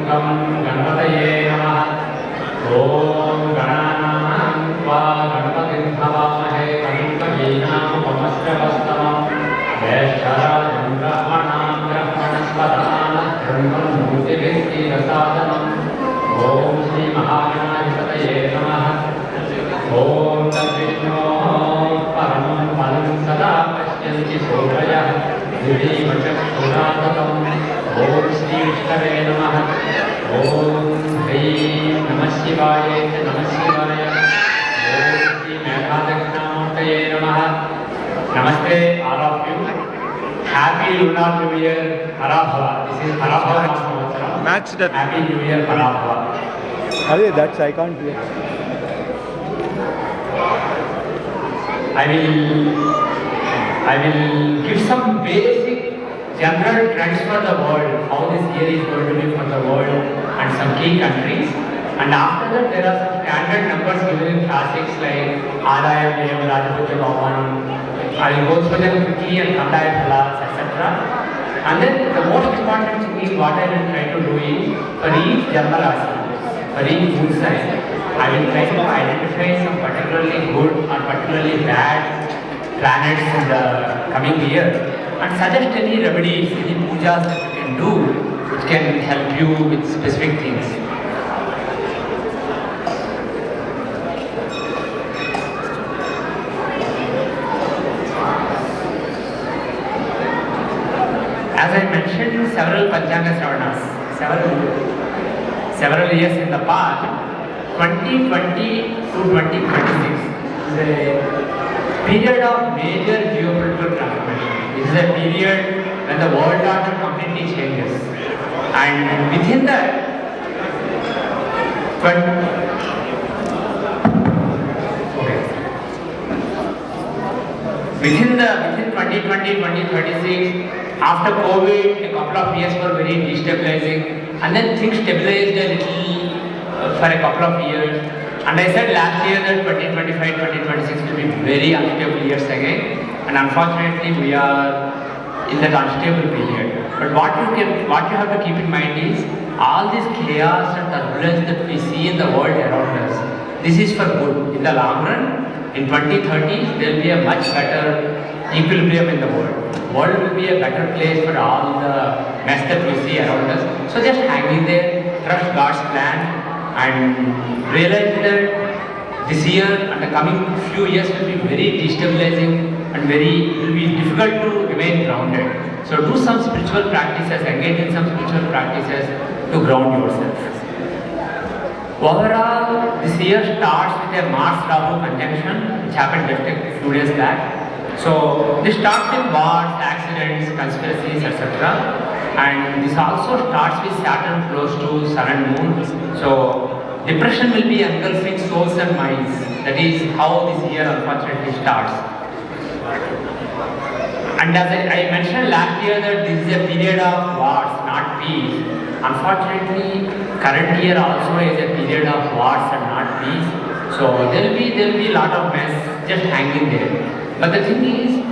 गं गणपतये नमः। ॐ गणानां त्वा गणपतिं हवामहे कविं कवीनामुपमश्रवस्तमं ज्येष्ठराजं ब्रह्मणां ब्रह्मणस्पदान् ब्रह्मणोऽतिभिः सीदसादनम्। ॐ श्रीमहागणाधिपतये नमः। ॐ तद्विष्णोः परं पदं सदा पश्यन्ति सूरयः दिवीमचक्षुराततम्। ॐ श्रीविष्णवे नमः। ॐ ह्रीं नमः शिवाय नमः शिवाय। ॐ श्रीमेधादक्षिणामूर्तये नमः। Namaste, all of you. Happy Lunar New Year, Harabhava. This is Harabhava Mahotsav. Match that. Happy New Year, Harabhava. Arey, that's I can't hear. I will give some basic general trends for the world, how this year is going to be for the world and some key countries. And after that, there are some standard numbers given in classics like Adaya, Vyayam, Rajaputya, Bhavan. I will go through them quickly and Kandaya Phalas, etc. And then the most important thing is what I will try to do is for each Janma Rasi, for each moon sign, I will try to identify some particularly good or particularly bad planets in the coming year and suggest any remedies, any pujas that you can do which can help you with specific things. As I mentioned, several Panchanga Sravanas, several years in the past, 2020 to 2026 is a period of major geopolitical transformation. This is a period when the world order completely changes. And within that, within 2020, 2036, after COVID, a couple of years were very destabilizing, and then things stabilized a little for a couple of years. And I said last year that 2025, 2026 will be very unstable years again, and unfortunately we are in that unstable period. But what you have to keep in mind is all this chaos and turbulence that we see in the world around us, this is for good. In the long run, in 2030, there will be a much better equilibrium in the world. World will be a better place for all the mess that we see around us. So just hang in there, trust God's plan, and realize that this year and the coming few years will be very destabilizing and it will be difficult to remain grounded. So do some spiritual practices, engage in some spiritual practices to ground yourself. Overall, this year starts with a Mars-Rahu conjunction, which happened just a few days back. So this starts with wars, accidents, conspiracies, etc. And this also starts with Saturn close to Sun and Moon. So depression will be engulfing souls and minds. That is how this year unfortunately starts. And as I mentioned last year that this is a period of wars, not peace. Unfortunately, current year also is a period of wars and not peace. So there will be a lot of mess. Just hang in there. But the thing is,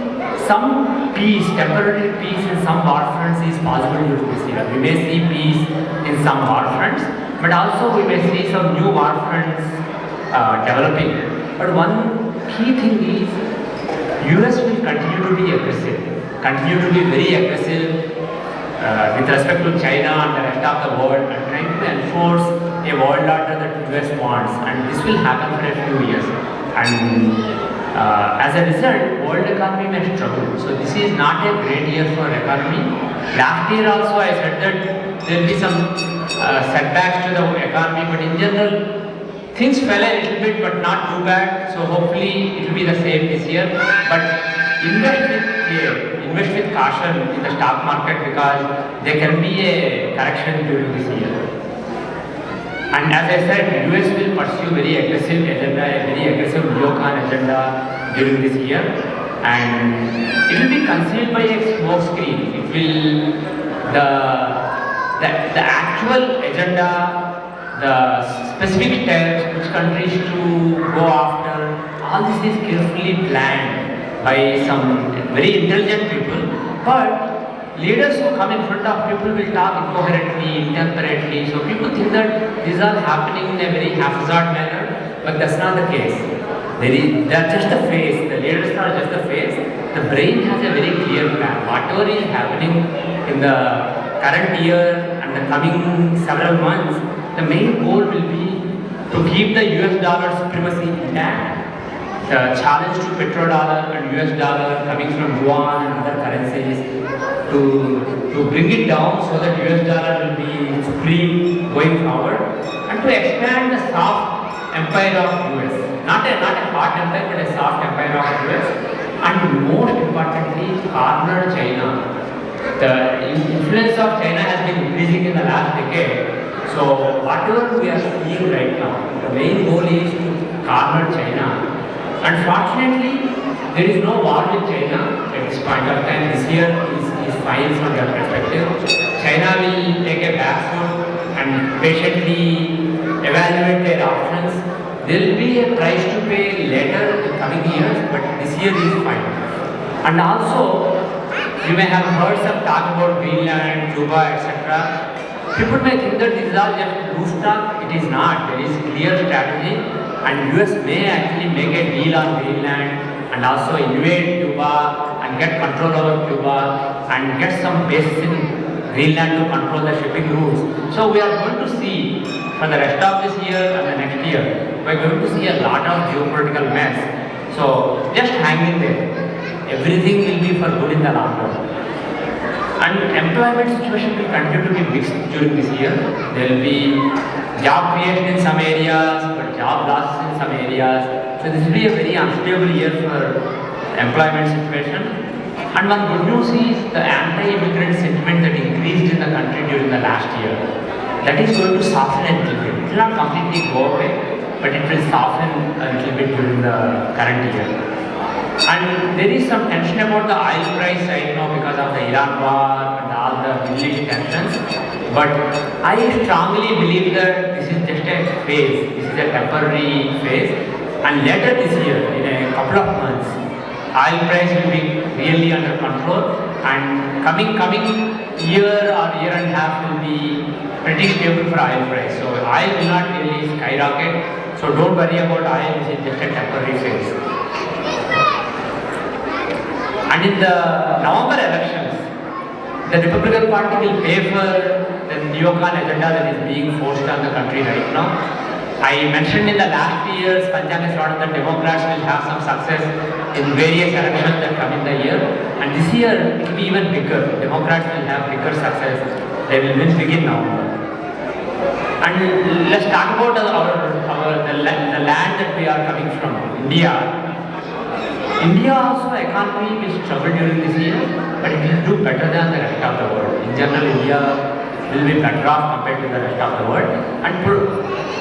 some peace, temporary peace in some war fronts is possible during this year. We may see peace in some war fronts, but also we may see some new war fronts developing. But one key thing is, US will continue to be aggressive, continue to be very aggressive with respect to China and the rest of the world, and trying to enforce a world order that US wants, and this will happen for a few years. And as a result, world economy may struggle. So this is not a great year for economy. Last year also I said that there will be some setbacks to the economy, but in general things fell a little bit, but not too bad. So hopefully it will be the same this year. But invest with caution in the stock market because there can be a correction during this year. And as I said, US will pursue very aggressive agenda, a very aggressive neocon agenda during this year, and it will be concealed by a smoke screen. It will the actual agenda, the specific steps, which countries to go after, all this is carefully planned by some very intelligent people. But leaders who come in front of people will talk incoherently, intemperately. So people think that these are happening in a very haphazard manner, but that's not the case. They are just a face. The leaders are just a face. The brain has a very clear plan. Whatever is happening in the current year and the coming several months, the main goal will be to keep the US dollar supremacy intact. The challenge to petrodollar and US dollar coming from yuan and other currencies to bring it down so that US dollar will be supreme going forward, and to expand the soft empire of US. Not a hard empire, but a soft empire of US, and most importantly, corner China. The influence of China has been increasing in the last decade. So whatever we are seeing right now, the main goal is to corner China. Unfortunately, there is no war with China at this point of time. This year is fine from your perspective. China will take a back foot and patiently evaluate their options. There will be a price to pay later in coming years, but this year is fine. And also, you may have heard some talk about Greenland, Cuba, etc. People may think that this is all just loose talk. It is not. There is clear strategy, and US may actually make a deal on Greenland and also invade Cuba and get control over Cuba and get some bases in Greenland to control the shipping routes. So we are going to see for the rest of this year and the next year, we are going to see a lot of geopolitical mess. So just hang in there. Everything will be for good in the long run. And employment situation will continue to be mixed during this year. There will be job creation in some areas, but job losses in some areas. So this will be a very unstable year for employment situation. And one good news is the anti-immigrant sentiment that increased in the country during the last year. That is going to soften a little bit. It will not completely go away, but it will soften a little bit during the current year. And there is some tension about the oil price right now because of the Iran war and all the Middle East tensions. But I strongly believe that this is just a phase. This is a temporary phase. And later this year, in a couple of months, oil price will be really under control. And coming year or year and a half will be pretty stable for oil price. So oil will not really skyrocket. So don't worry about oil. This is just a temporary phase. And in the November elections, the Republican Party will pay for the neocon agenda that is being forced on the country right now. I mentioned in the last years, Panchanga Sravanam, that Democrats will have some success in various elections that come in the year. And this year, it will be even bigger. Democrats will have bigger success. They will win big in November. And let's talk about the land that we are coming from, India. India also economy will struggle during this year, but it will do better than the rest of the world. In general, India will be better off compared to the rest of the world. And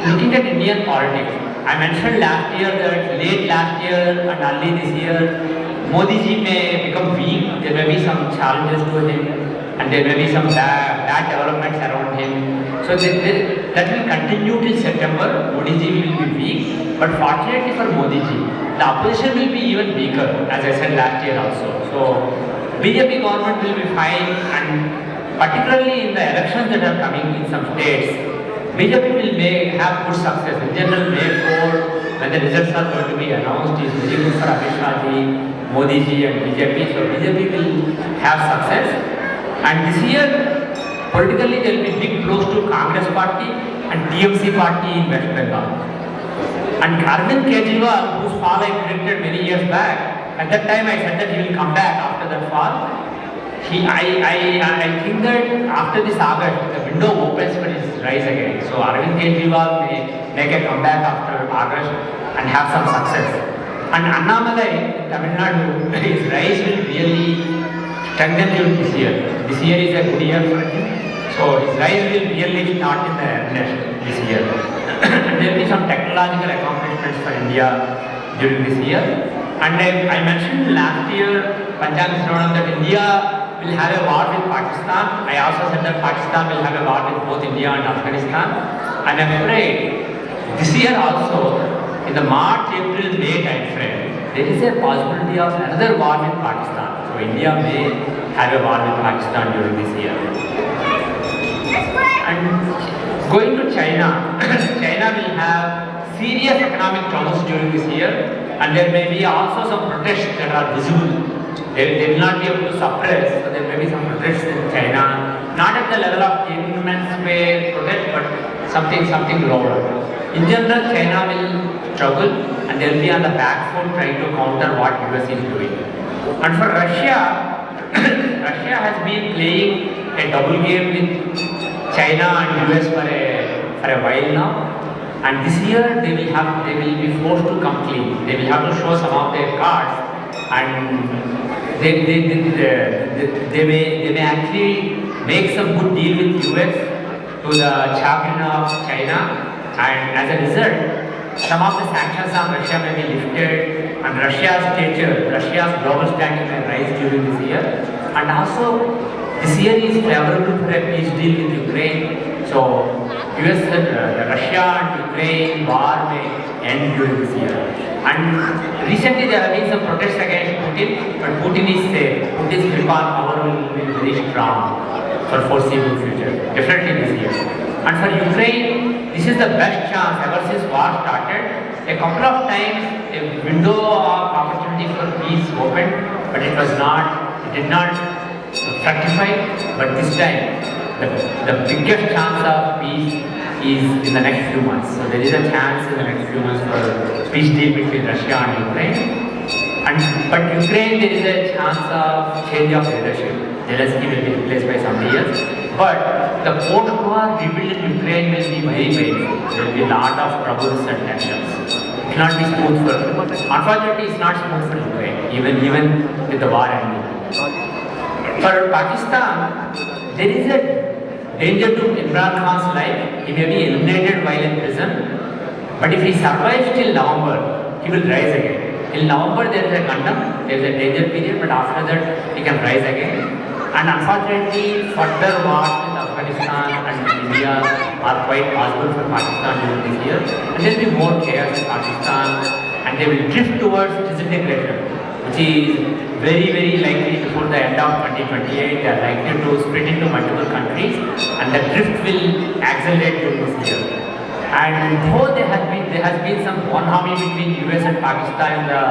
looking at Indian politics, I mentioned last year that late last year and early this year, Modi ji may become weak. There may be some challenges to him, and there may be some bad developments around him. So that will continue till September. Modi ji will be weak, but fortunately for Modi ji, the opposition will be even weaker, as I said last year also. So BJP government will be fine, and particularly in the elections that are coming in some states, BJP will have good success. In general, May 4, when the results are going to be announced, is very good for Amit Shah ji, Modi ji and BJP. So BJP will have success. And this year, politically there will be big blows to Congress party and TMC party in West Bengal. And Arvind Kejriwal, whose fall I predicted many years back, at that time I said that he will come back after that fall. I think that after this August, the window opens for his rise again. So Arvind Kejriwal may make a comeback after August and have some success. And Annamalai in Tamil Nadu, his rise will really strengthen during this year. This year is a good year for him. So his rise will really start in the earnest this year. And there will be some technological accomplishments for India during this year. And I mentioned last year, Panchanga Sravanam, that India will have a war with Pakistan. I also said that Pakistan will have a war with both India and Afghanistan. And I'm afraid this year also, in the March, April, May time frame, there is a possibility of another war with Pakistan. So India may have a war with Pakistan during this year. And going to China, China will have serious economic troubles during this year, and there may be also some protests that are visible. They will not be able to suppress, so there may be some protests in China, not at the level of immense way protest, but something lower. In general, China will struggle, and they will be on the back foot trying to counter what US is doing. And for Russia, Russia has been playing a double game with China and US for a while now. And this year they will be forced to come clean. They will have to show some of their cards, and they may actually make some good deal with US to the chagrin of China. And as a result, some of the sanctions on Russia may be lifted, and Russia's stature, Russia's global standing may rise during this year. And also, this year is favorable for a peace deal with Ukraine. So, Russia and Ukraine war may end during this year. And recently there have been some protests against Putin, but Putin is safe. Putin's grip on power will be very strong for foreseeable future, definitely this year. And for Ukraine, this is the best chance ever since war started. A couple of times a window of opportunity for peace opened, but it did not fructify. But this time, the biggest chance of peace is in the next few months. So there is a chance in the next few months for peace deal between Russia and Ukraine. But Ukraine, there is a chance of change of leadership. Zelensky will be replaced by somebody else. But the post-war rebuild in Ukraine will be very painful. There will be a lot of troubles and tensions. It will not be smooth for. Unfortunately, it's not smooth for Ukraine, even with the war ending. For Pakistan, there is a danger to Imran Khan's life. He may be eliminated while in prison, but if he survives till November, he will rise again. Till November, there is a condemn, there is a danger period, but after that, he can rise again. And unfortunately, further wars with Afghanistan and India are quite possible for Pakistan during this year. And there will be more chaos in Pakistan, and they will drift towards disintegration, which is very, very likely before the end of 2028. They are likely to split into multiple countries, and the drift will accelerate during this year. And though there has been some bonhomie between US and Pakistan in the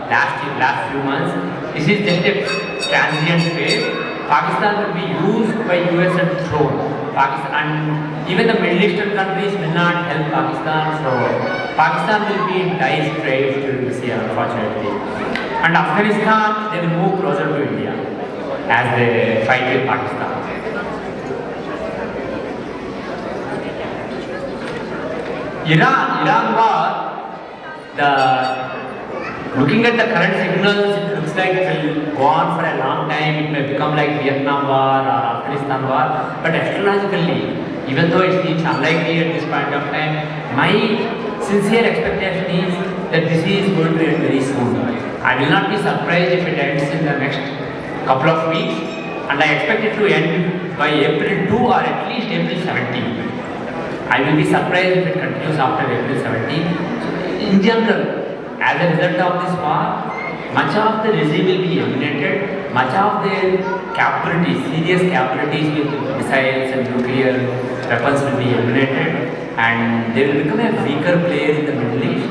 last few months, this is just a transient phase. Pakistan will be used by US and thrown. And even the Middle Eastern countries will not help Pakistan, so Pakistan will be in dire straits during this year, unfortunately. And Afghanistan, they will move closer to India as they fight with Pakistan. Iran war, looking at the current signals, it looks like it will go on for a long time. It may become like Vietnam war or Afghanistan war. But astrologically, even though it seems unlikely at this point of time, my sincere expectation is that this is going to end very soon. I will not be surprised if it ends in the next couple of weeks, and I expect it to end by April 2 or at least April 17. I will be surprised if it continues after April 17. In general, as a result of this war, much of the regime will be eliminated, much of their capabilities, serious capabilities with missiles and nuclear weapons will be eliminated, and they will become a weaker player in the Middle East,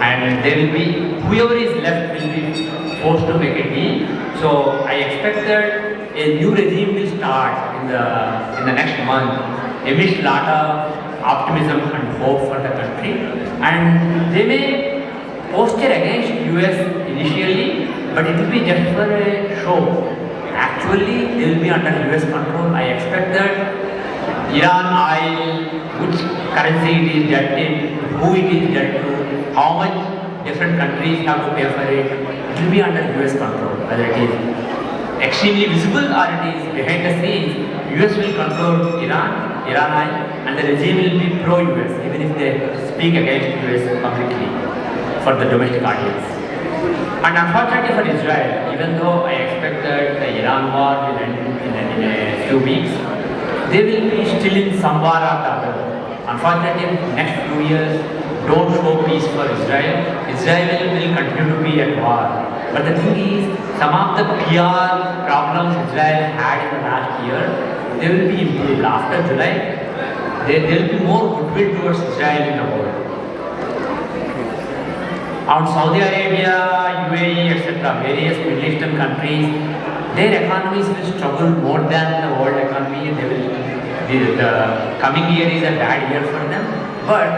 and there will be, whoever is left will be forced to make a deal. So I expect that a new regime will start in the next month amidst a lot of optimism and hope for the country, and they may posture against US initially, but it will be just for a show. Actually, they will be under US control. I expect that Iran oil, which currency it is dealt in, who it is dealt to, how much different countries have to pay for it will be under US control. Whether it is extremely visible or it is behind the scenes, US will control Iran oil, and the regime will be pro-US, even if they speak against US publicly for the domestic audience. And unfortunately for Israel, even though I expect that the Iran war will end in a few weeks, they will be still in some war or the other. Unfortunately, in the next few years, don't show peace for Israel. Israel will continue to be at war. But the thing is, some of the PR problems Israel had in the last year, they will be improved. After July, there will be more goodwill towards Israel in the world. On Saudi Arabia, UAE, etc., various Middle Eastern countries, their economies will struggle more than the world economy. The coming year is a bad year for them. But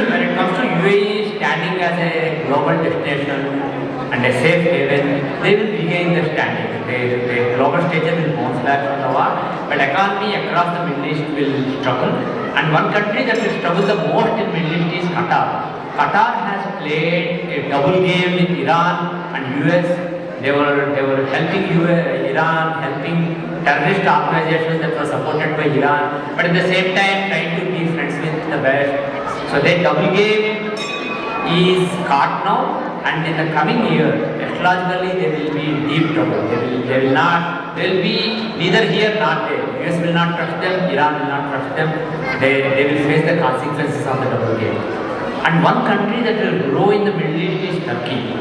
when it comes to UAE standing as a global destination and a safe haven, they will regain their standing. The global stature will bounce back from the war, but economy across the Middle East will struggle. And one country that will struggle the most in Middle East is Qatar. Qatar has played a double game with Iran and US. They were helping Iran, helping terrorist organizations that were supported by Iran, but at the same time trying to be friends with the West. So their double game is caught now, and in the coming year, astrologically they will be in deep trouble. They will be neither here nor there. US will not trust them, Iran will not trust them. They will face the consequences of the double game. And one country that will grow in the Middle East is Turkey.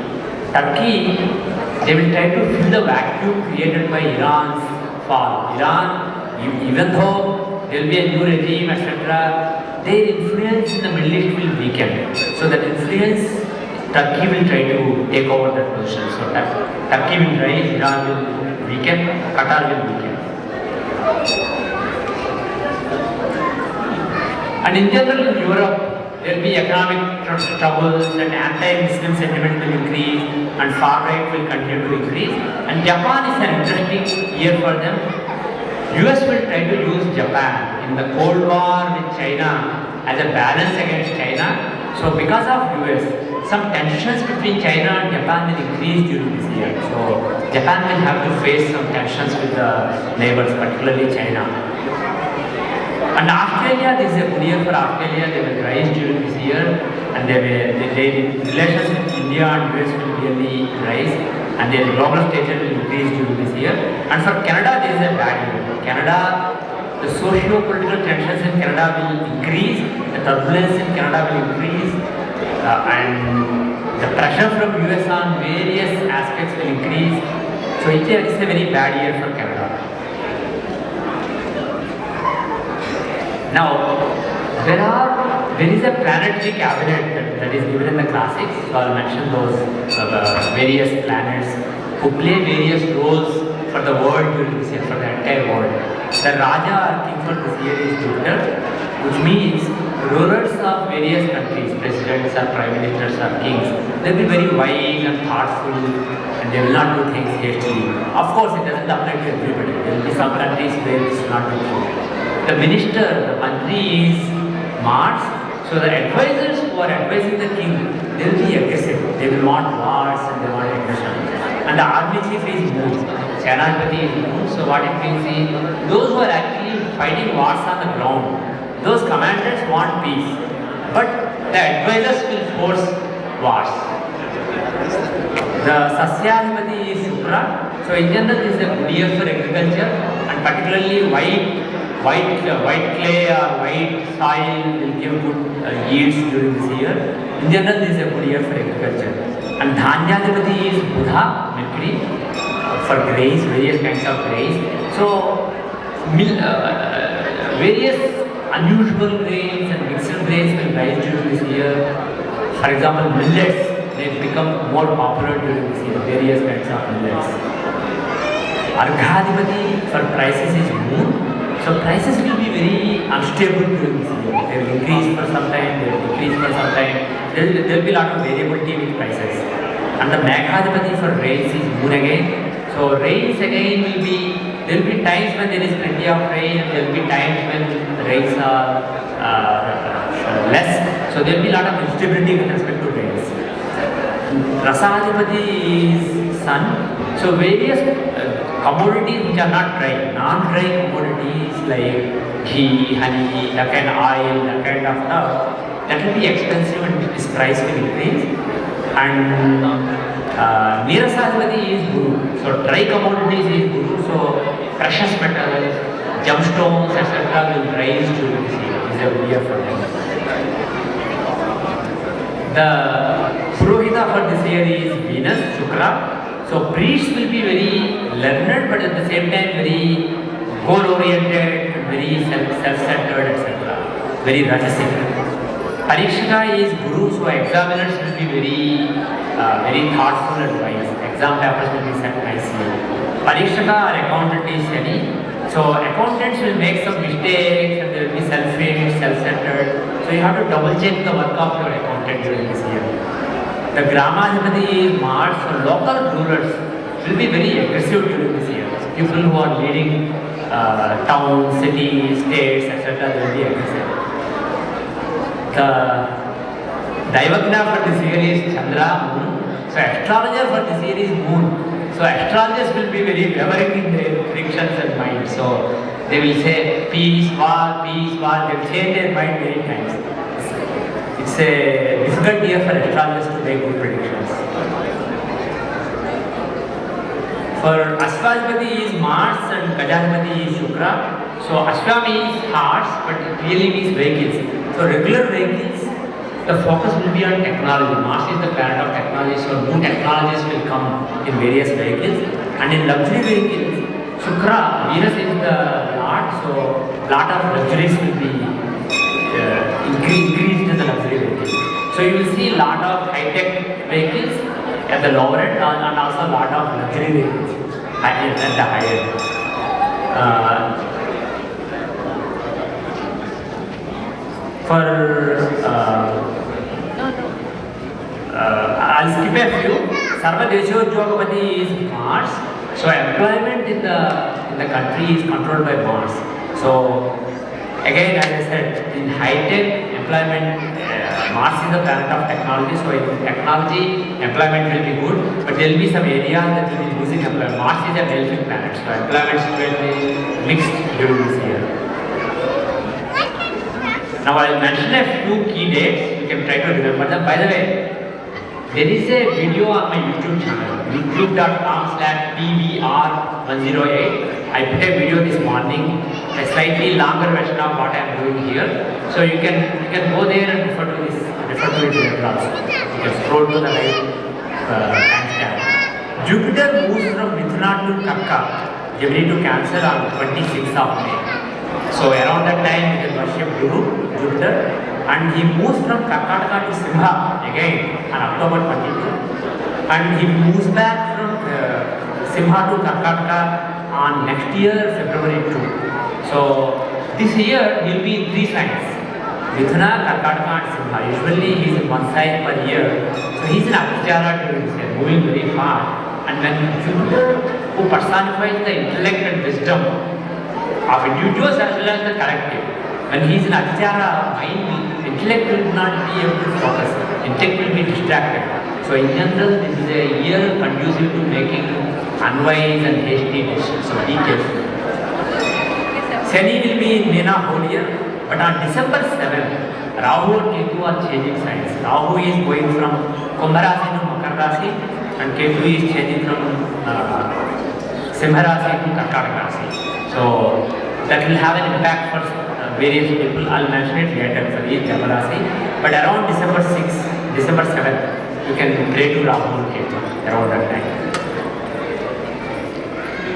Turkey, they will try to fill the vacuum created by Iran's fall. Iran, even though there will be a new regime, etc., their influence in the Middle East will weaken. So that influence, Turkey will try to take over that position. So Turkey will rise, Iran will weaken, Qatar will weaken. And in general in Europe, there will be economic troubles and anti-Muslim sentiment will increase and far right will continue to increase. And Japan is an interesting year for them. US will try to use Japan in the Cold War with China as a balance against China. So because of US, some tensions between China and Japan will increase during this year. So Japan will have to face some tensions with the neighbors, particularly China. And Australia, this is a good year for Australia. They will rise during this year, and their relations with India and US will really rise, and their global stature will increase during this year. And for Canada, this is a bad year. Canada, the socio-political tensions in Canada will increase, the turbulence in Canada will increase, and the pressure from US on various aspects will increase. So it's a very bad year for Canada. Now, there is a planetary cabinet that is given in the classics. So I'll mention those various planets who play various roles for the world during this year, for the entire world. The Raja or king for this year is Jupiter, which means rulers of various countries, presidents or prime ministers or kings, they will be very wise and thoughtful, and they will not do things hastily. Of course, it doesn't apply to everybody. There will be some countries where it is not true. The minister, the mantri is Mars. So the advisors who are advising the king, they will be aggressive. They will want wars and they want aggression. And the army chief is Moon. Senapati is Moon. So what it means is, those who are actually fighting wars on the ground, those commanders want peace. But the advisors will force wars. The Sasyadipati is Shukra. So in general, this is a good year for agriculture, and particularly white clay or white soil will give good yields during this year. In general, this is a good year for agriculture. And Dhanyadipati is Buddha, Mercury, for grains, various kinds of grains. So various unusual grains and mixed grains will rise during this year. For example, millets, they become more popular during this year, various kinds of millets. Arghadipati for prices is Moon. So prices will be very unstable during this year. They will increase for some time, they will decrease for some time. There will be a lot of variability with prices. And the Meghadipati for rains is Moon again. So rains again will be, there will be times when there is plenty of rain, and there will be times when the rains are less. So there will be a lot of instability with respect to rains. Rasadipati is Sun. So various commodities which are not dry, non-dry commodities like ghee, honey, that kind of oil, that kind of stuff, that will be expensive and its price will increase. And Nirasadipati is Guru. So dry commodities is Guru. So precious metals, gemstones, etc. will rise during this year. This is a good year for them. The Purohita for this year is Venus, Shukra. So priests will be very learned, but at the same time very goal-oriented, very self-centered, etc. Very rajasic. Parikshika is Guru, so examiners will be very thoughtful and wise. Exam papers will be set nicely. Parikshaka or accountant is Shani. So accountants will make some mistakes and they will be selfish, self-centered. So you have to double check the work of your accountant during this year. The Gramadhipati is Mars, so local rulers will be very aggressive during this year. People who are leading towns, cities, states, etc. they will be aggressive. The Daivagna for this year is Chandra, Moon. So astrologer for this year is Moon. So astrologers will be very wavering in their predictions and mind. So they will say peace, war. They will change their mind many times. It's a difficult year for astrologers to make good predictions. For Ashwadhipati is Mars and Gajadhipati is Shukra. So Ashwa means horse, but it really means vehicles. So regular vehicles, the focus will be on technology. Mars is the planet of technology, so new technologies will come in various vehicles. And in luxury vehicles, Shukra, Venus is the Lord, so lot of luxuries will be increased in the luxury vehicles. So you will see lot of high-tech vehicles at the lower end and also lot of luxury vehicles at the higher end. I'll skip a few. Sarvadeshojogapati is Mars. So employment in the country is controlled by Mars. So again, as I said, in high-tech employment, Mars is the planet of technology. So in technology, employment will be good, but there will be some areas that will be losing employment. Mars is a malefic planet, so employment will be mixed during this year. Now I will mention a few key dates. You can try to remember them. By the way, there is a video on my YouTube channel, youtube.com/PVR108. I put a video this morning, a slightly longer version of what I am doing here. So you can go there and refer to it later also. You can scroll to the right timestamp. Jupiter moves from Mithuna to Karka, Gemini to Cancer on 26th of May. So around that time you can worship Guru, Jupiter, and he moves from Karkataka to Simha again on October 22, and he moves back from Simha to Karkataka on next year February 2. So this year he will be in 3 signs: Mithuna, Karkataka and Simha. Usually he is in 1 sign per year, so he is in Abhichara during this year, moving very far. And when Jupiter, who personifies the intellect and wisdom of individuals as well as the collective, when he is in Achyara, intellect will not be able to focus, intellect will be distracted. So in general, this is a year conducive to making unwise and hasty decisions, so be careful. Shani will be in Meena whole year, but on December 7th, Rahu and Ketu are changing signs. Rahu is going from Kumbha Rasi to Makar Rasi, and Ketu is changing from Simha Rasi to Karkataka Rasi. So that will have an impact for various people. I'll mention it later for each Rasi. But around December 6th, December 7th, you can pray to Rahu and Ketu around that time.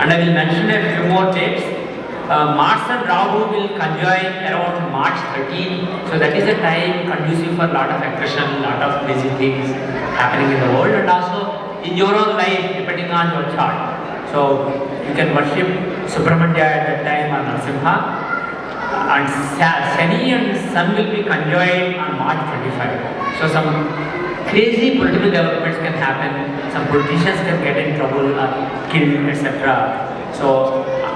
And I will mention a few more dates. Mars and Rahu will conjoin around March 13. So that is a time conducive for a lot of aggression, lot of busy things happening in the world, and also in your own life depending on your chart. So you can worship Subramanya at that time or Narasimha. And Shani and Sun will be conjoined on March 25. So some crazy political developments can happen, some politicians can get in trouble or killed, etc. So,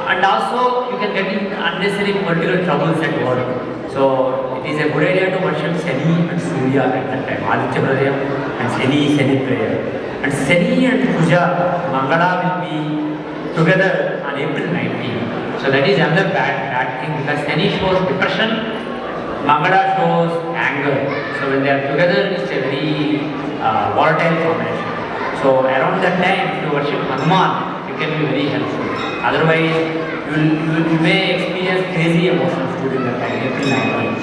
and also you can get in unnecessary political troubles at work. So it is a good idea to worship Shani and Surya at that time, Aditya Pradya and Shani prayer. And Shani and Puja, Mangala will be together on April 19. So that is another bad thing, because Shani shows depression, Mangala shows anger. So when they are together, it's a very volatile combination. So around that time, if you worship Hanuman, it can be very helpful. Otherwise, you may experience crazy emotions during that time, April 19.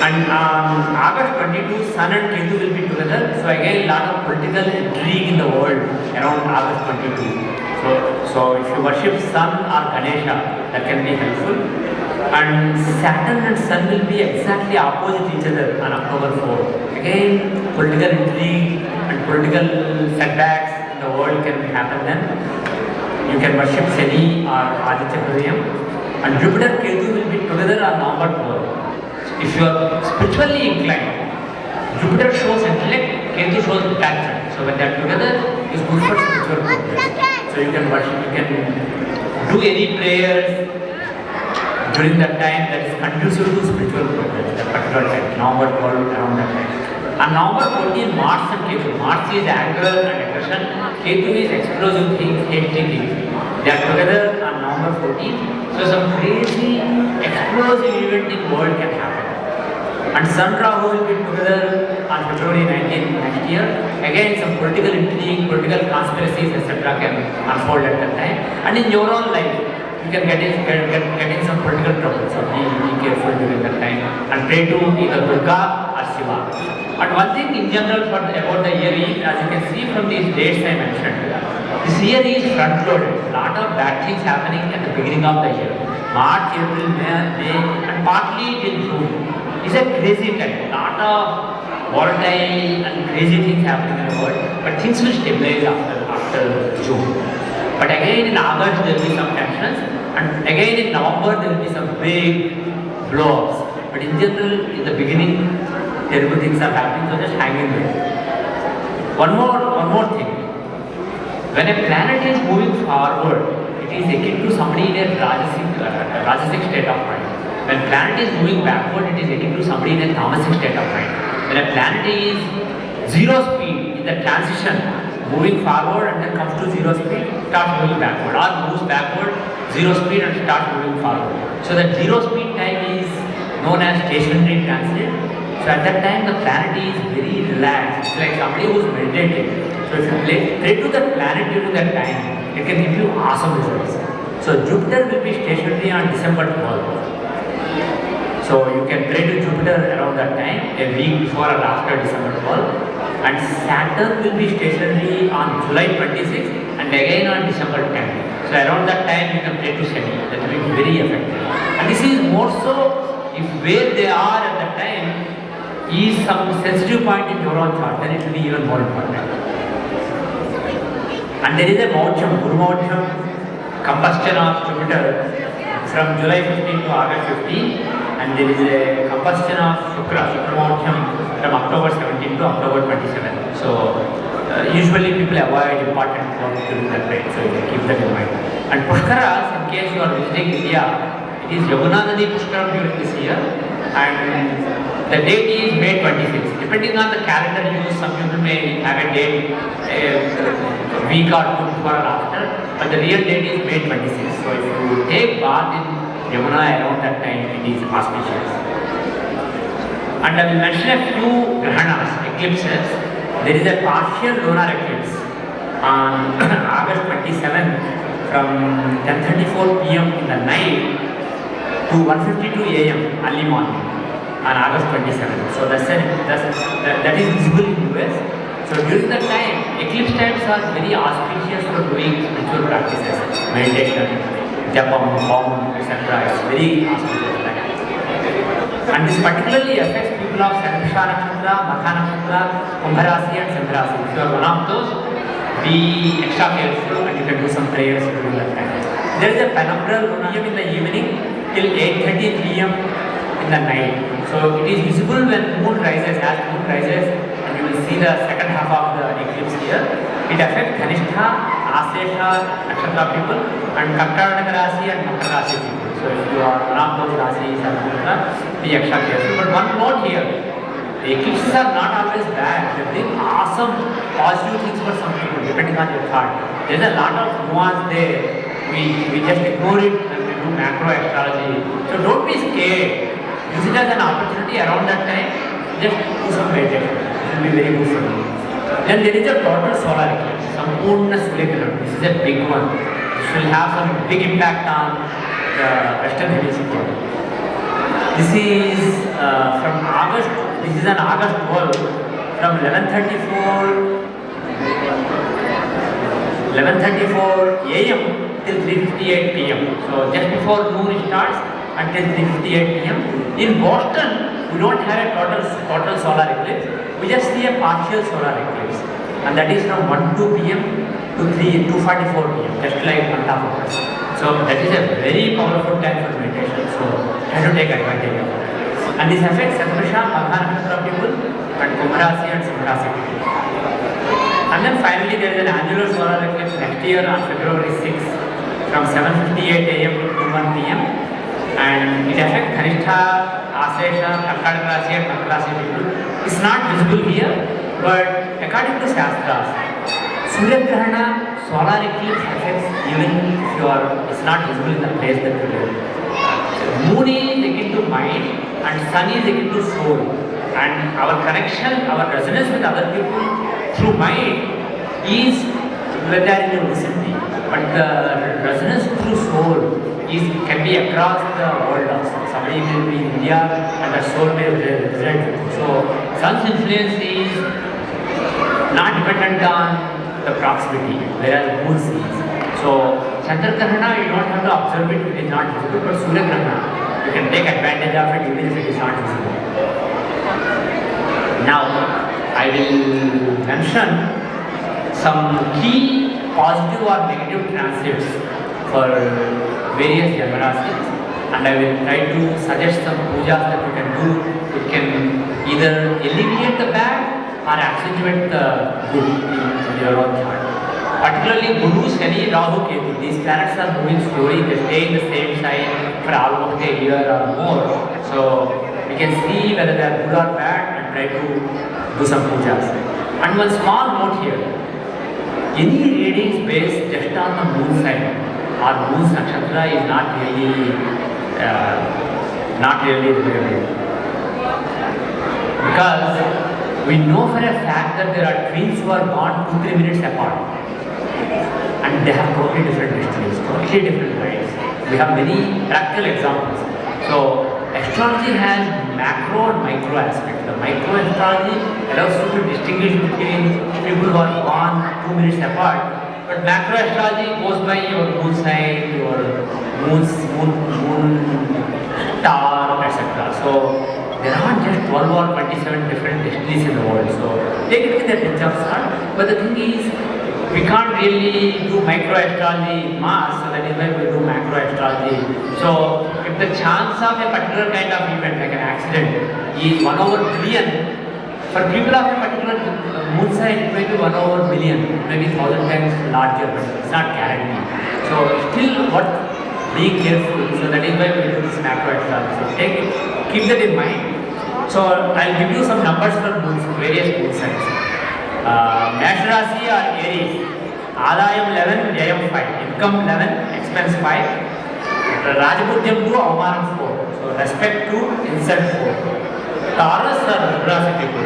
And on August 22, Sun and Ketu will be together. So again, lot of political intrigue in the world around August 22. So if you worship Sun or Ganesha, that can be helpful. And Saturn and Sun will be exactly opposite each other on October 4. Again, political intrigue and political setbacks in the world can happen then. You can worship Shani or Aditya Hridayam. And Jupiter Ketu will be together on November 12. If you are spiritually inclined, Jupiter shows intellect, Ketu shows detachment. So when they are together, it's good for spiritual progress. So you can worship, you can do any prayers during that time that is conducive to spiritual progress, that particular time, November 12, around that time. On November 14, Mars and Ketu. Mars is anger and aggression, Ketu is explosive things, hasty things. They are together on November 14. So some crazy, explosive event in the world can happen. And Sun Rahu will be together on February 19 next year. Again, some political intrigue, political conspiracies, etc. can unfold at that time. And in your own life, you can get in some political trouble. So be careful during that time. And pray to either Durga or Shiva. And one thing in general about the year is, as you can see from these dates I mentioned, this year is front-loaded. Lot of bad things happening at the beginning of the year. March, April, May, and partly till June. It's a crazy time. Lot of volatile and crazy things happening in the world. But things will stabilize after June. But again in August there will be some tensions. And again in November there will be some big blow-ups. But in general, in the beginning, terrible things are happening. So just hang in there. One more thing. When a planet is moving forward, it is akin to somebody in a Rajasic state of mind. When planet is moving backward, it is akin to somebody in a tamasic state of mind. When a planet is zero speed, in the transition, moving forward and then comes to zero speed, starts moving backward, or moves backward, zero speed and starts moving forward. So that zero speed time is known as stationary transit. So at that time, the planet is very relaxed. It's like somebody who is meditating. So if you pray to the planet during that time, it can give you awesome results. So Jupiter will be stationary on December 12th. So you can pray to Jupiter around that time, a week before or after December 12th. And Saturn will be stationary on July 26th and again on December 10th. So around that time you can pray to Shani. That will be very effective. And this is more so if where they are at that time is some sensitive point in your own chart, then it will be even more important. And there is a Maucham, Guru Maucham, combustion of Jupiter from July 15 to August 15. And there is a combustion of Shukra Maucham from October 17 to October 27. So usually people avoid important work during that time, so you can keep that in mind. And Pushkaras, in case you are visiting India, it is Yamuna Nadi Pushkaram during this year, and the date is May 26. Depending on the calendar used, some people may have a date a week or two before or after, but the real date is May 26. So if you take bath in Yamuna around that time, it is auspicious. And I will mention a few grahanas, eclipses. There is a partial lunar eclipse on August 27 from 10:34 p.m. in the night to 1:52 a.m. early morning on August 27. So that is visible in US. So during that time, eclipse times are very auspicious for doing spiritual practices, meditation, japam, hom, etc. It's very auspicious time. And this particularly affects people of Sankrisha Nakshatra, Magha Nakshatra, Kumbha Rasi and Chandra Rasi. If you are one of those, be extra careful and you can do some prayers during that time. There is a penumbral PM in the evening till 8:30 p.m. in the night. So it is visible when moon rises. As moon rises, and you will see the second half of the eclipse here. It affects Dhanistha, Asesha, Nakshatra people, and Karnataka Rasi and Makara Rasi people. So if you are one of those Rasis and Nakshatra, be extra careful. But one note here, the eclipses are not always bad. They bring awesome positive things for some people, depending on your chart. There is a lot of nuance there. We just ignore it and we do macro astrology. So don't be scared. Use it as an opportunity around that time. Just do some meditation. It will be very good for you. Then there is a total solar eclipse, Sampurna Surya. This is a big one. This will have some big impact on the Western Hemisphere. This is from August. This is an August 12 from 11:34 a.m. till 3:58 p.m. So just before noon starts until 3:58 p.m. In Boston, we don't have a total solar eclipse. We just see a partial solar eclipse, and that is from 1:02 p.m. to 2:44 p.m. Just like on top of us. So that is a very powerful time for meditation. So try to take advantage of it. And this affects Satrasha, Magha Nakshatra people, and Kumbh Rasi and Siddha Rasi people. And then finally there is an annular solar eclipse next year on February 6th from 7:58 a.m. to 1 p.m. And it affects Dhanistha, Asesha, Karkataka Rasi and Makara Rasi people. It's not visible here, but according to Shastras, Surya Grahana solar eclipse affects even if you are, it's not visible in the place that you live. Moon is akin to mind and sun is akin to soul. And our connection, our resonance with other people through mind is when they are in your vicinity. But the resonance through soul can be across the world also. Somebody will be in India and the soul may resonate. So sun's influence is not dependent on the proximity, whereas moon is. So Chandra Grahana, you don't have to observe it, it is not visible, but Surya Grahana, you can take advantage of it even if it is not visible. Now, I will mention some key positive or negative transits for various Yamarasis, and I will try to suggest some pujas that you can do. It can either alleviate the bad or accentuate the good in your own chart. Particularly Guru, Shani, Rahu, Ketu, these planets are moving slowly, they stay in the same sign for almost a year or more. So we can see whether they are good or bad and try to do some pujas. And one small note here, any readings based just on the moon sign or moon's nakshatra is not really reliable. Because we know for a fact that there are twins who are born 2-3 minutes apart. And they have totally different destinies, totally different lives. We have many practical examples. So astrology has macro and micro aspects. The micro astrology allows you to distinguish between people who are born 2 minutes apart. But macro astrology goes by your moon sign, your moon star, etc. So there are just 12 or 27 different destinies in the world. So take it with a pinch of salt. But the thing is, we can't really do micro astrology mass, so that is why we do macro astrology. So if the chance of a particular kind of event, like an accident, is 1/billion, for people of a particular moon sign, it may be 1/billion, maybe 1,000 times larger, but it's not guaranteed. So still worth being careful. So that is why we do this macro astrology. So keep that in mind. So I'll give you some numbers for various moon signs. Mesh Rasi or Aries, Adayam 11, Jayam 5, income 11, expense 5, Rajaputyam 2, Avamanam 4, so respect 2, insult 4. Taurus or Rasi people,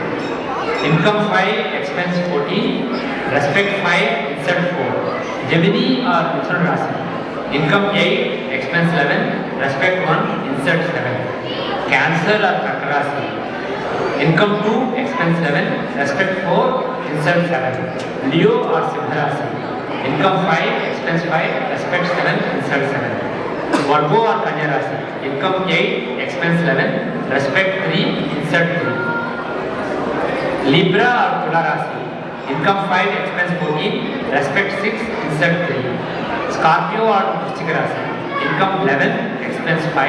income 5, expense 14, respect 5, insult 4. Gemini or Mithun Rasi, income 8, expense 11, respect 1, insult 7. Cancer or Karka Rasi, income 2, expense 11, respect 4, insult 7. Leo or Siddha Rasi, income 5, expense 5, respect 7, insult 7. Virgo or Kanya Rasi, income 8, expense 11, respect 3, insult 3. Libra or Tula Rasi, income 5, expense 14, respect 6, insult 3. Scorpio or Vrishchika Rasi, income 11, expense 5,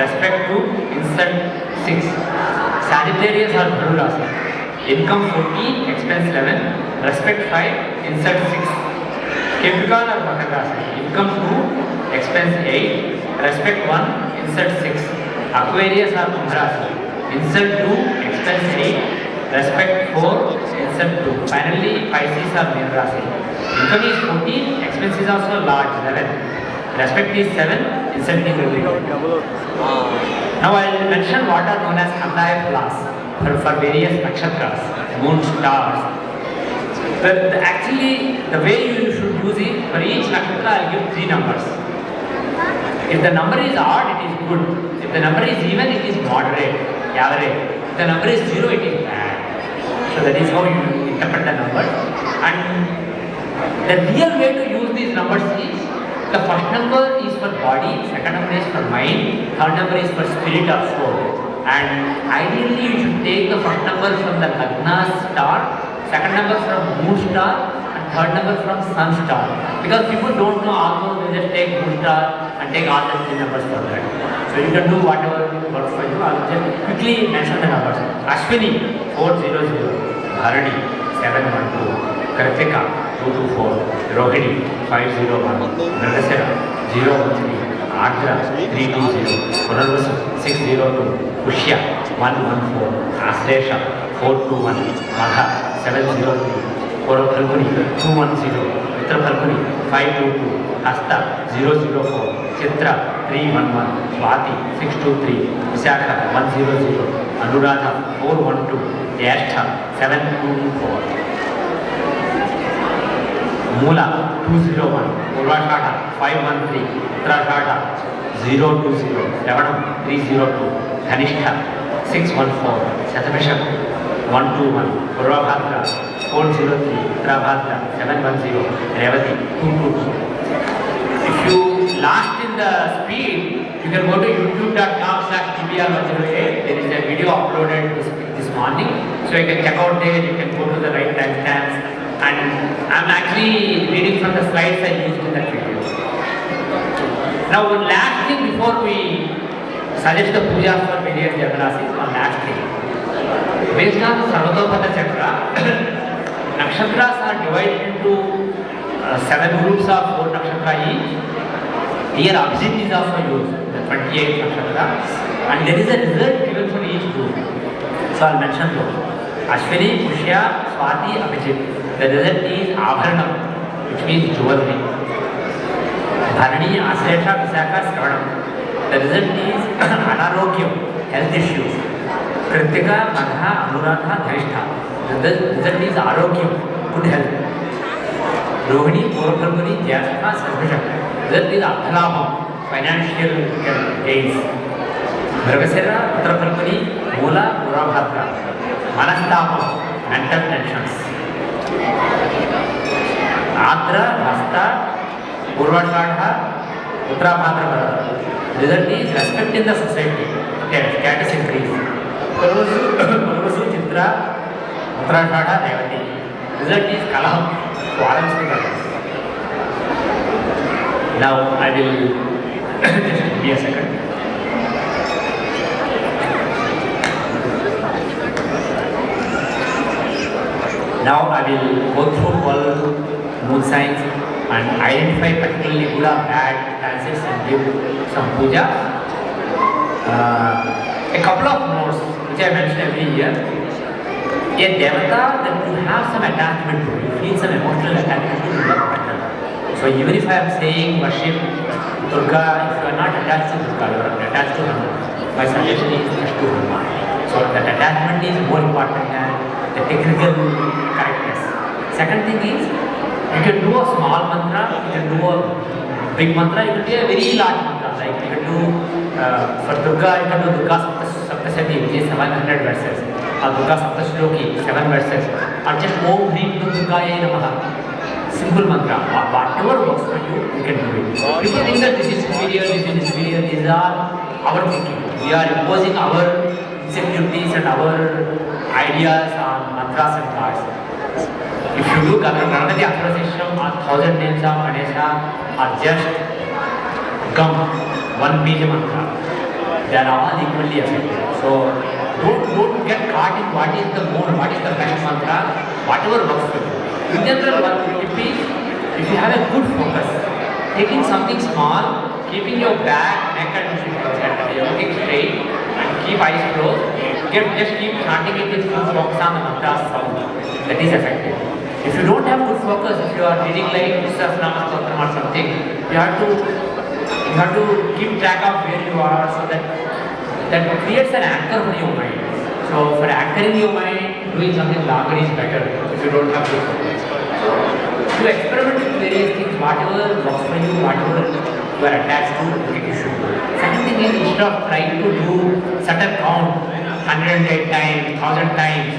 respect 2, insult 6. Sagittarius or Dhanu Rasi, income 14, expense 11, respect 5, insult 6. Capricorn or Makar Rasi, income 2, expense 8, respect 1, insult 6. Aquarius or Kumbh Rasi, insult 2, expense 8, respect 4, insult 2. Finally, Pisces or Meena Rasi, income is 14, expense is also large, 11. Respect is 7, insult is only 2. Now I will mention what are known as Kandaya Plus for various nakshatras, moon stars. Actually, the way you should use it, for each nakshatra I will give 3 numbers. If the number is odd, it is good. If the number is even, it is moderate, average. If the number is zero, it is bad. So that is how you interpret the number. And the real way to use these numbers is the first number is for body, second number is for mind, third number is for spirit or soul. And ideally you should take the first number from the Lagna star, second number from Moon star, and third number from Sun star. Because people don't know, although they just take Moon star and take all the three numbers for that. So you can do whatever works for you. I will just quickly mention the numbers. Ashwini 400, Bharani 712, Kritika 224, Rohini 501, Narasimha 013, Adra 320, Punarvasu 602, Pushya 114, Aslesha 421, Magha 703, Purapalguni 210, Uttarapalguni 522, Hasta 004, Chitra 311, Swati 623, Visakha 100, Anuradha 412, Jyeshtha 724. Mula 201, Purvashadha 513, Uttarashadha 020, Sravanam 302, Dhanishta 614, Satabhisha 121, Purvabhadra 403, Uttarabhadra 710, Revati 222. If you lost in the speed, you can go to youtube.com/PVR108. There is a video uploaded this morning, so you can check out there. You can go to the right timestamps. And I'm actually reading from the slides I used in that video. Now, one last thing before we suggest the puja for various Jagrasi, one last thing. Based on Sarvatopata Chakra, nakshatras are divided into 7 groups of 4 nakshatra each. Here, Abhijit is also used, the 28 nakshatra, and there is a result given for each group. So, I'll mention those. Ashwini, Pushya, Swati, Abhijit. The result is Abharanam, which means jewelry. Bharani, Aslesha, Visakha, Sravanam. The result is Anarogyam, health issues. Kritika, Magha, Anuradha, Dhanishta. The result is Arogyam, good health. Rohini, Purvapalguni, Jyeshtha, Satabhisha. The result is Abdhalabham, financial gains. Mrigasira, Uttarapalguni, Mula, Purvabhadra. Manastapam, mental tensions. Adra, Hasta, Purvashadha, Uttarabhadra. Result is respect in the society. Status increase. Purvasu, Chitra, Uttarashadha, Revati. Result is Kalaham, quarrels with others. Now I will just give me a second. Now I will go through all moon signs and identify particularly good or bad transits and give some puja. A couple of notes which I mention every year. A devata that you have some attachment to, you feel some emotional attachment to the partner. So even if I am saying worship Durga, if you are not attached to Durga, you are attached to Hanuman. My suggestion is just to Hanuman. So that attachment is more important than the technical correctness. Second thing is, you can do a small mantra, you can do a big mantra, you can do a very large mantra. Like you can do, for Durga, you can do Durga Saptasati, which is 700 verses, or Durga Saptashloki, 7 verses, or just Om Hrim Durgaya Namaha. Simple mantra, whatever works for you, you can do it. People think that this is superior, these are our thinking. We are imposing our insecurities and our ideas on mantras and cards. If you do Ganapati Athorasisham or 1000 names of Ganesha or just gum, one bija mantra, they are all equally effective. So don't get caught in what is the mode, what is the best mantra, whatever works for you. In general, what it is, if you have a good focus, taking something small, keeping your back, neck and looking straight, and keep eyes closed, just keep chanting it with full focus on the mantra sound. That is effective. If you don't have good focus, if you are reading like Sravanam or something, you have to keep track of where you are, so that creates an anchor for your mind. So for anchoring your mind, doing something longer is better if you don't have good focus. So you experiment with various things, whatever works for you, whatever you are attached to, you should do. Second thing is, instead of trying to do certain count 108 times, 1000 times,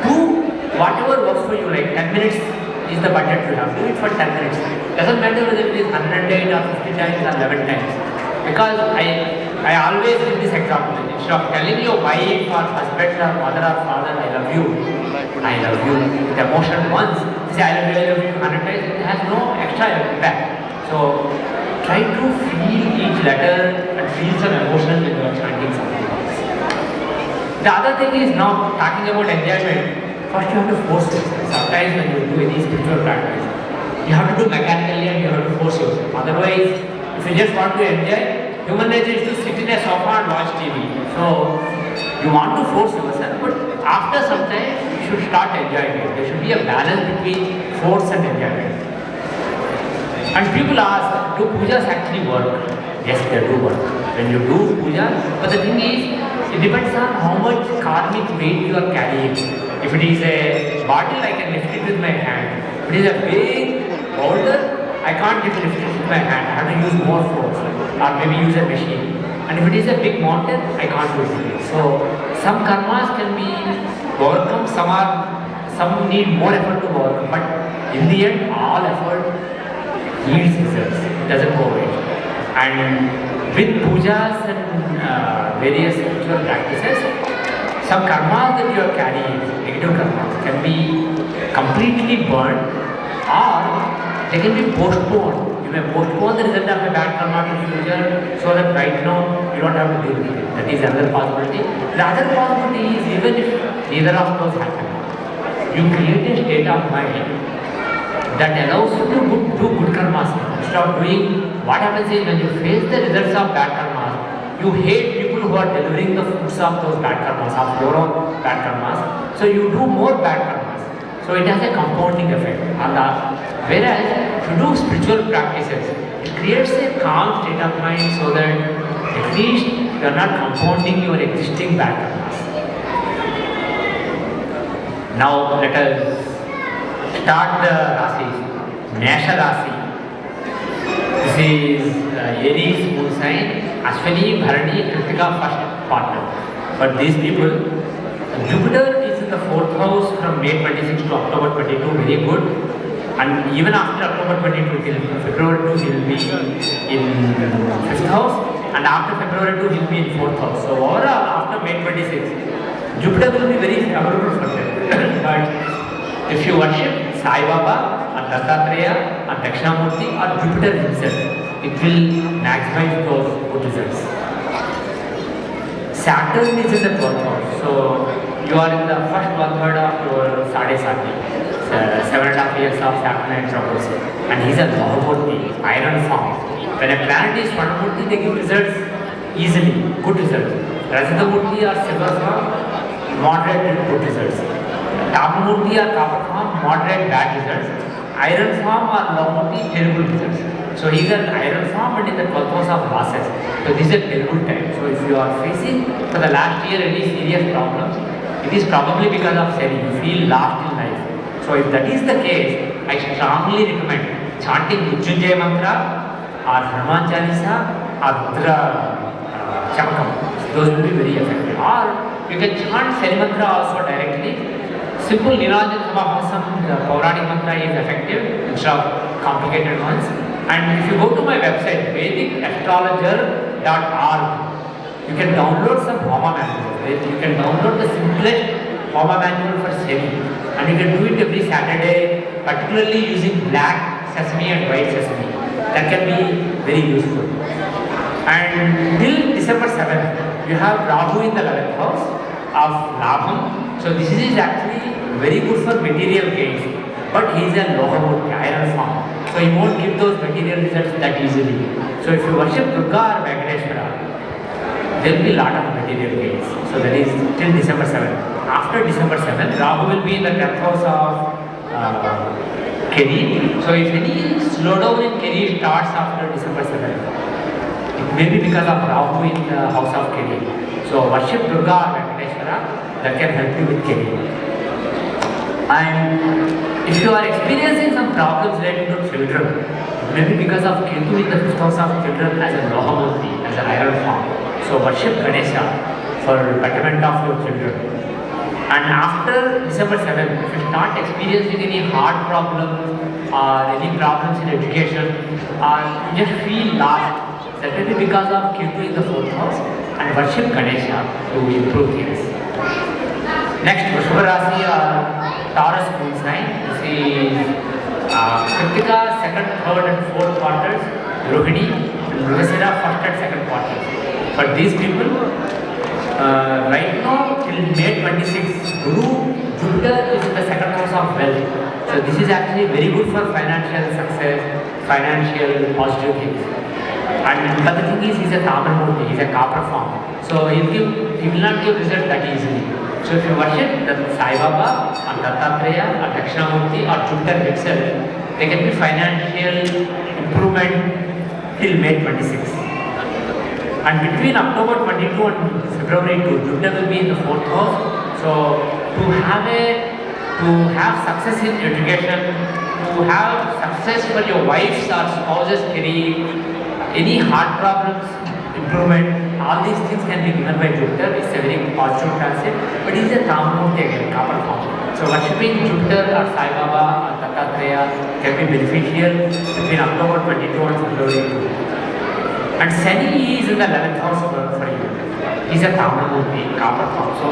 do whatever works for you. Like 10 minutes is the budget you have. Do it for 10 minutes. Doesn't matter whether it is 108 or 50 times or 11 times. Because I always give this example. Instead of telling your wife or husband or mother or father, I love you with emotion once, say I love you 100 times, it has no extra impact. So try to feel each letter and feel some emotion when you are chanting something. The other thing is now talking about enjoyment. First you have to force yourself. Sometimes when you do any spiritual practice, you have to do mechanically and you have to force yourself. Otherwise, if you just want to enjoy, human nature is to sit in a sofa and watch TV. So you want to force yourself, but after some time you should start enjoying it. There should be a balance between force and enjoyment. And people ask, do pujas actually work? Yes, they do work. When you do puja, but the thing is, it depends on how much karmic weight you are carrying. If it is a bottle, I can lift it with my hand. If it is a big boulder, I can't lift it with my hand. I have to use more force, or maybe use a machine. And if it is a big mountain, I can't do it. So some karmas can be overcome, some need more effort to overcome. But in the end, all effort yields results. It doesn't go away. And with pujas and various spiritual practices, some karmas that you are carrying, negative karmas, can be completely burned, or they can be postponed. You may postpone the result of a bad karma to future, so that right now you don't have to deal with it. That is another possibility. The other possibility is, even if neither of those happen, you create a state of mind that allows you to do good karmas. Instead of doing, what happens is, when you face the results of bad karmas, you hate people who are delivering the fruits of those bad karmas, of your own bad karmas. So you do more bad karmas. So it has a compounding effect. Whereas if you do spiritual practices, it creates a calm state of mind, so that at least you are not compounding your existing bad karmas. Now let us start the Rasis. Mesha Rasi. This is Aries moon sign. Ashwini, Bharani, Kritika first partner. But these people, Jupiter is in the 4th house from May 26 to October 22, very good. And even after October 22 till February 2, he will be in 5th house. And after February 2, he will be in 4th house. So overall, after May 26, Jupiter will be very favorable for them. But if you worship Sai Baba, or Dattatreya, or Dakshinamurti, or Jupiter himself, it will maximize those good results. Saturn is in the 12th house, so you are in the first 1/3 of your Sade Sati, 7.5 years of Saturn and troubles. And he is a Mahamurti, iron form. When a planet is Swarnamurti, they give results easily, good results. Rajadamurti or silver form, moderate good results. Tapamurti or copper form, moderate bad results. Iron form or Lamurti, terrible results. So he is an iron form and in the 12th house of losses. So this is a terrible time. So if you are facing for the last year any serious problems, it is probably because of Shani. You feel lost in life. So if that is the case, I strongly recommend chanting Mrityunjaya mantra or Hanuman Chalisa or Rudra Chakram. Those will be very effective. Or you can chant Shani mantra also directly. Simple Niranjan Samahasam Pauranic mantra is effective instead of complicated ones. And if you go to my website, vedicastrologer.org, you can download some Homa manuals. You can download the simplest Homa manual for Shani. And you can do it every Saturday, particularly using black sesame and white sesame. That can be very useful. And till December 7th, you have Rahu in the 11th house of Labham. So this is actually very good for material gains. But he is a Lohamurti, iron form. So he won't give those material results that easily. So if you worship Durga or Venkateshwara, there will be a lot of material gains. So that is till December 7th. After December 7th, Rahu will be in the 10th house of Keri. So if any slowdown in Keri starts after December 7th, it may be because of Rahu in the house of Keri. So worship Durga or Venkateshwara, that can help you with Keri. And if you are experiencing some problems related to children, maybe because of Ketu in the fifth house of children as a Lohamurti, as an iron form. So worship Ganesha for betterment of your children. And after December 7th, if you start experiencing any heart problems or any problems in education, or you just feel lost, that may be because of Ketu in the fourth house, and worship Ganesha to improve things. Next, Vrishabha Rasi or Taurus moon sign. This is Kritika second, third and fourth quarters, Rohini, and Mrigasira first and second quarters. For these people, right now till May 26, Guru Jupiter is in the second house of wealth. So this is actually very good for financial success, financial positive things. And but the thing is, he's a Tamramurti, he's a copper form. So he will not give result that easily. So if you worship the Sai Baba or Dattatreya or Dakshinamurti or Jupiter himself, there can be financial improvement till May 26. And between October 22 and February 2, Jupiter will be in the fourth house. So to have success in education, to have success for your wife's or spouse's career, any heart problems, improvement, all these things can be given by Jupiter. It's a very positive transit, but it's a Tamamurti again, copper form. So worshipping Jupiter or Sai Baba or Dattatreya can be beneficial between October 22 and February 2. And Shani is in the 11th house for you. He's a Tamamurti, copper form. So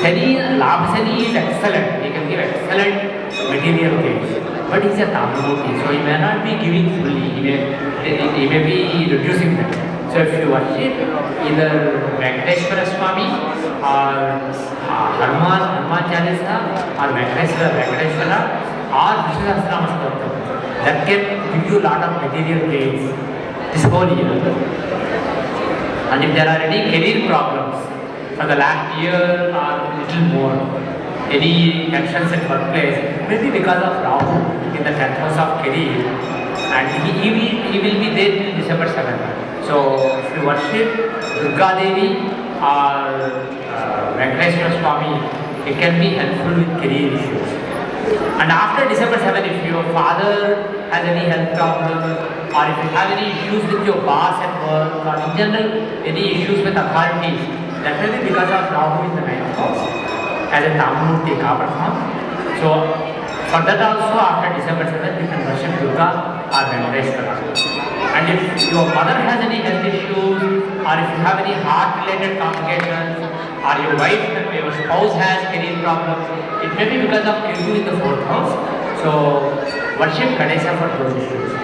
Labh Shani is excellent. He can give excellent material gains. But he's a Tamamurti, so he may not be giving fully. He may be reducing them. So if you worship either Venkateshwara Swami or Hanuman Chalisa or Venkateshwara or Vishnu Sahasranama Stotram, that can give you a lot of material gains this whole year. And if there are any career problems for the last year or little more, any tensions at workplace, maybe because of Rahu in the 10th house of career, and he will be there till December 7th. So if you worship Durga Devi or Venkateshwara Swami, it can be helpful with career issues. And after December 7, if your father has any health problems, or if you have any issues with your boss at work, or in general any issues with authorities, that may be because of Rahu in the 9th house as a Tamamurti copper form. So for that also, after December 7th, you can worship Durga or Venkateshwara. And if your mother has any health issues, or if you have any heart-related complications, or your wife, your spouse has career problems, it may be because of Ketu in the fourth house. So worship Ganesha for those issues.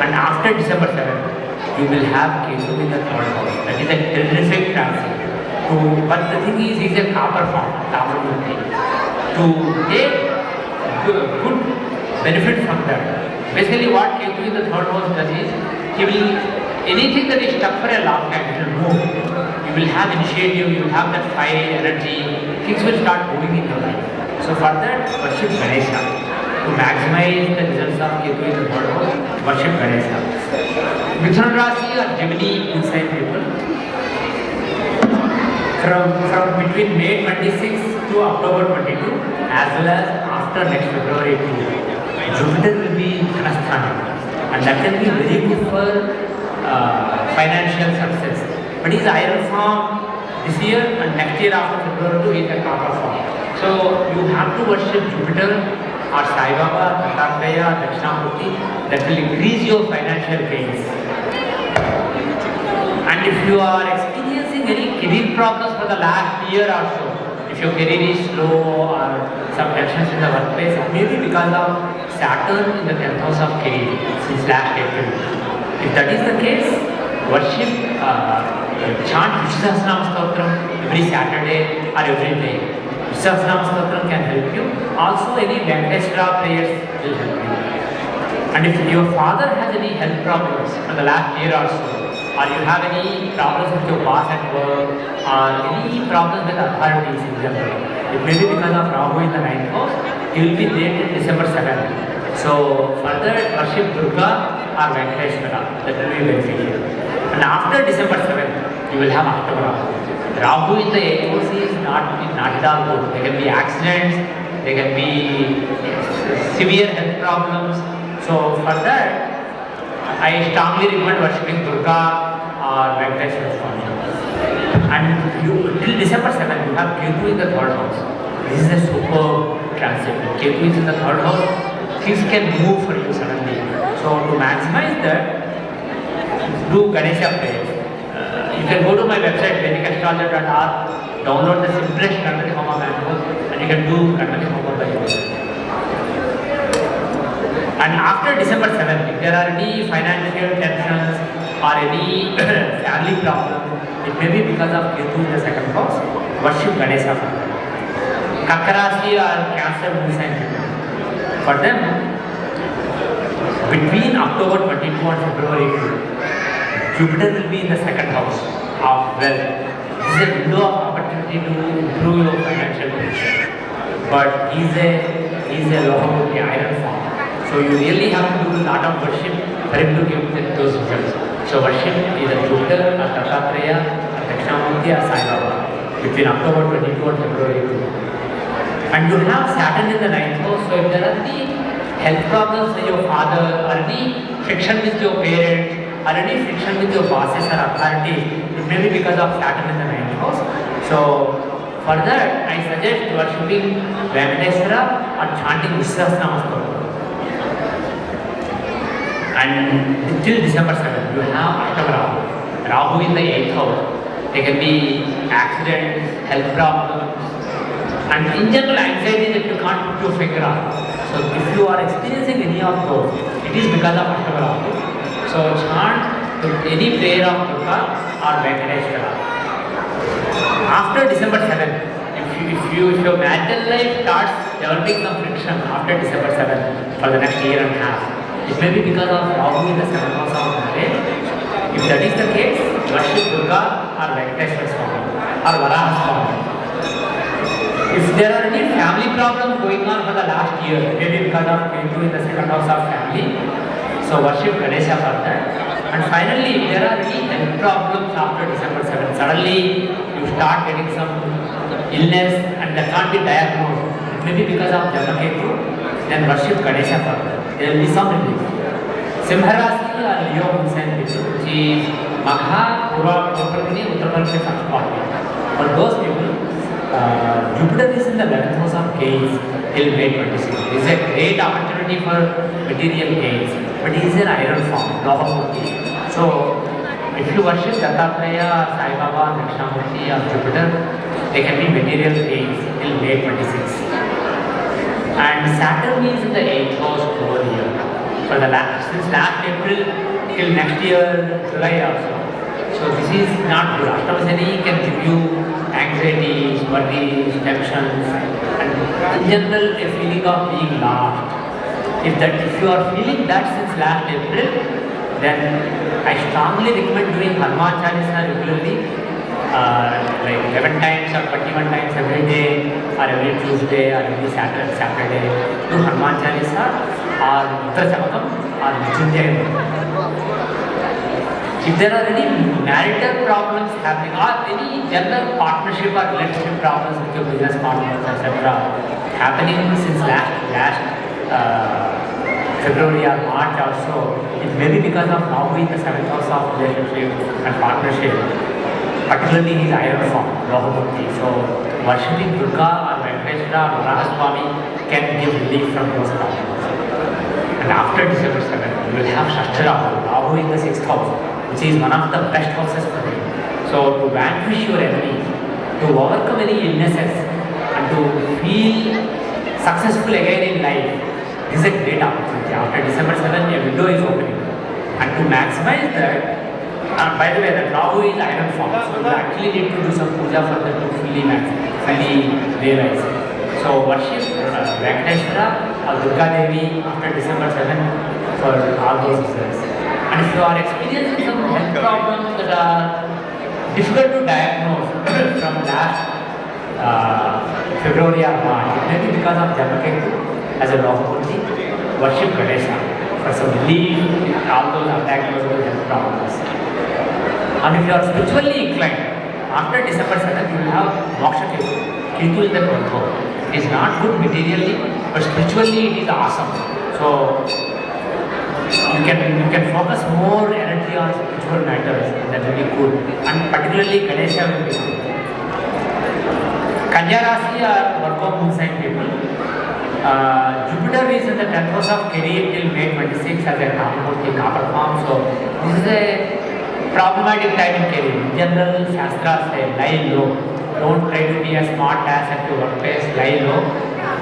And after December 7th, you will have Ketu in the third house. That is a terrific transit. But the thing is, he's a copper form, Tamamurti. To take good benefit from that. Basically, what Ketu in the third house does is, he will, anything that is stuck for a long time, it will move. You will have initiative, you will have that fire, energy, things will start moving in your life. So for that, worship Ganesha. To maximize the results of Ketu in the third house, worship Ganesha. Mithuna Rasi or Gemini inside people, from between May 26 to October 22, as well as after next February 2, Jupiter will be Dhanasthana. And that can be very good for financial success. But his iron form this year and next year after February 2 is a copper form. So you have to worship Jupiter or Sai Baba, Dattatreya, Dakshinamurti. That will increase your financial gains. And if you are experiencing any career problems for the last year or so, if your career is slow or some tensions in the workplace, maybe because of Saturn in the 10th house of career since last April. If that is the case, worship, chant Vishnu Sahasranama Stotram every Saturday or every day. Vishnu Sahasranama Stotram can help you. Also, any Venkateshwara prayers will help you. And if your father has any health problems for the last year or so, or you have any problems with your boss at work, or any problems with authorities in general, it may be because of Rahu in the 9th house, he will be there till December 7th. So further worship Durga or Venkateshwara, that will be beneficial. And after December 7th, you will have October Rahu. Rahu in the 8th house is not at all good. There can be accidents, there can be severe health problems. So for that, I strongly recommend worshipping Durga or Venkateshwara Swami. And till December 7th, you have Ketu in the third house. This is a superb transit. Ketu is in the third house. Things can move for you suddenly. So to maximize that, do Ganesha prayers. You can go to my website vedicastrologer.org, download the simplest Ganpati Homa manual, and you can do Ganpati Homa by yourself. And after December 7th, if there are any financial tensions or any family problem, it may be because of Ketu in the second house, worship Ganesha for them. Kakarasi or Cancer moon sign people. For them, between October 22 and February 2, Jupiter will be in the second house of wealth. This is a window of opportunity to improve your financial position. But he is a Lohamurti, iron form. So you really have to do a lot of worship for him to give those results. So worship either Jupiter or Dattatreya or Dakshinamurti or Sai Baba between October 22 and February 2. And you have Saturn in the 9th house, so if there are any health problems with your father or any friction with your parents or any friction with your bosses or authorities, it may be because of Saturn in the 9th house. So for that, I suggest worshipping Venkateshwara or chanting Vishwasnama Stotram. And till December 7th, you have Ashtama Rahu. Rahu in the 8th house. There can be accidents, health problems, and in general anxiety that you can't put your finger on. So if you are experiencing any of those, it is because of Ashtama Rahu. So chant any prayer of Durga or Venkateshwara. After December 7th, if your marital life starts developing some friction after December 7th for the next year and a half, it may be because of Rahu in the 7th house of marriage. If that is the case, worship Durga or Venkateshwara Swami or Varaha Swami. If there are any family problems going on for the last year, maybe because of Ketu in the 2nd house of family, so worship Ganesha for that. And finally, if there are any health problems after December 7th, suddenly you start getting some illness and that can't be diagnosed, maybe because of Jamaketu, then worship Ganesha for that. There will be some relief. Simharasi or Leo Hussain people, which is Magha, Pura, Prakriti, Uttarpalki, Sangpati. For those people, Jupiter is in the 11th house of gains till May 26. It is a great opportunity for material gains, but he is an iron form, Lohamurti. So, if you worship Dattatreya or Sai Baba, Dakshinamurti or Jupiter, they can be material gains till May 26. And Saturn is in the 8th house over here. For the since last April till next year, July also. So this is not good. Ashtama Shani can give you anxieties, worries, tensions, and in general a feeling of being lost. If you are feeling that since last April, then I strongly recommend doing Hanuman Chalisa regularly, like 11 times or 21 times every day, or every Tuesday, or every Saturday. Do Hanuman Chalisa or Uttar Chamatam or Mrityunjaya. If there are any marital problems happening or any general partnership or relationship problems with your business partners, etc., happening since last February or March also, it may be because of now in the 7th house of relationship and partnership, particularly his iron form, Lohamurti. So, worshipping Durga or Venkateshwara or Varaha Swami can give relief from those problems. And after December 7th, you will have Shashtra Rahu, Rahu in the 6th house, which is one of the best houses for you. So, to vanquish your enemies, to overcome any illnesses, and to feel successful again in life, this is a great opportunity. After December 7th, a window is opening. And to maximize that, by the way, the Rahu is iron form, so you actually need to do some puja for that to fully realize. So worship Venkateshwara or Durga Devi after December 7th for all those results. And if you are experiencing some health problems that are difficult to diagnose from last February or March, it may be because of Jamaketu as a Lohamurti, worship Ganesha for some relief in all those undiagnosable health problems. And if you are spiritually inclined, after December 7th, you will have Moksha Ketu. Ketu in the 12th house. It is not good materially, but spiritually it is awesome. So you can focus more energy on spiritual matters. That will be good, and particularly Ganesha will be good. Kanya Rasi are work of moon sign people. Jupiter is in the 10th house of career till May 26 as a copper form. So this is a problematic time in career. In general, Shastras say lie low. Don't try to be as smart as at your workplace. Lie low.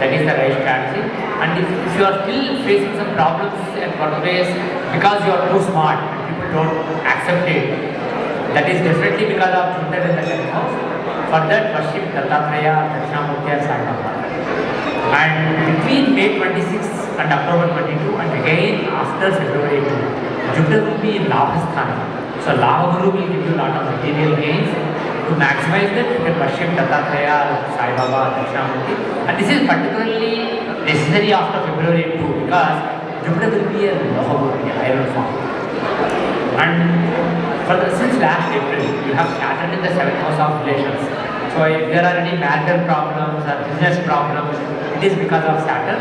That is the right strategy. And if you are still facing some problems at workplace because you are too smart and people don't accept it, that is definitely because of Jupiter in the 10th house. For that, worship Dattatreya, Dakshinamurti and Sai Baba. And between May 26 and October 22 and again after February 2, Jupiter will be in Lavasthana. So Lava Guru will give you a lot of material gains. To maximize that, you can worship Dattatreya, Sai Baba, Dakshinamurti. And this is particularly necessary after February 2 because Jupiter will be a Loha Guru, iron form. And since last April, you have Saturn in the 7th house of relations. So if there are any marital problems or business problems, it is because of Saturn.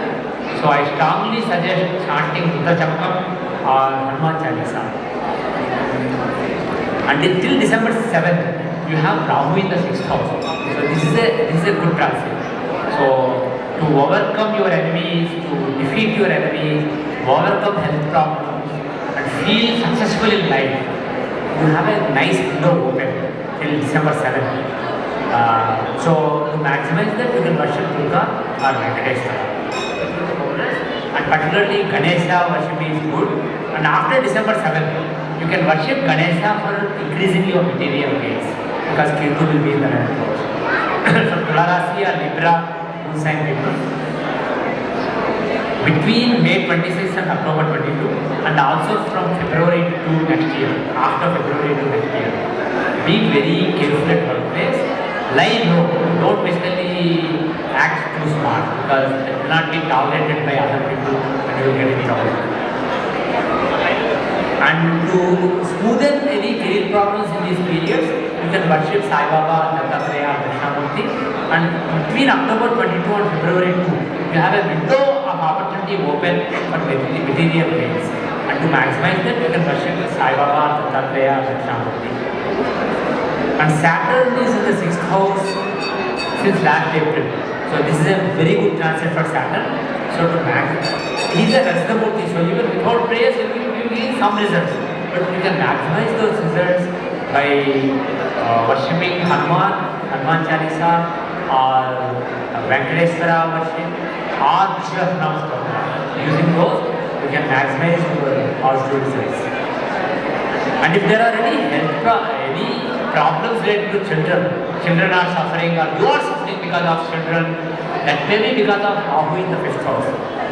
So I strongly suggest chanting Buddha Chakam or Hanuman Chalisa. And till December 7th, you have Rahu in the 6th house. So this is a good transit. So to overcome your enemies, to defeat your enemies, overcome health problems, and feel successful in life, you have a nice window open till December 7th. So to maximize that, you can worship Durga or Venkateshwara. And particularly Ganesha worship is good. And after December 7th, you can worship Ganesha for increasing your material gains because Ketu will be in the 9th house. So Tula Rasi or Libra moon sign people, between May 26 and October 22 and also from February to next year, after February to next year, be very careful at workplace. Lie low, don't basically act too smart because it will not be tolerated by other people and you will get in trouble. And to smoothen any career problems in these periods, you can worship Sai Baba, Dattatreya, Dakshinamurti. And between October 22 and February 2, you have a window of opportunity open for material gains. And to maximize that, you can worship Sai Baba, Dattatreya, Dakshinamurti. And Saturn is in the 6th house since last April. So this is a very good transit for Saturn. So to he is a Rastamurti. So even without prayers, you will gain some results. But you can maximize those results by worshipping Hanuman Chalisa, or Venkateshwara worship, or Sravanam. Using those, you can maximize your positive results. And if there are any problems related to children are suffering or you are suffering because of children, that may be because of Rahu in the 5th house.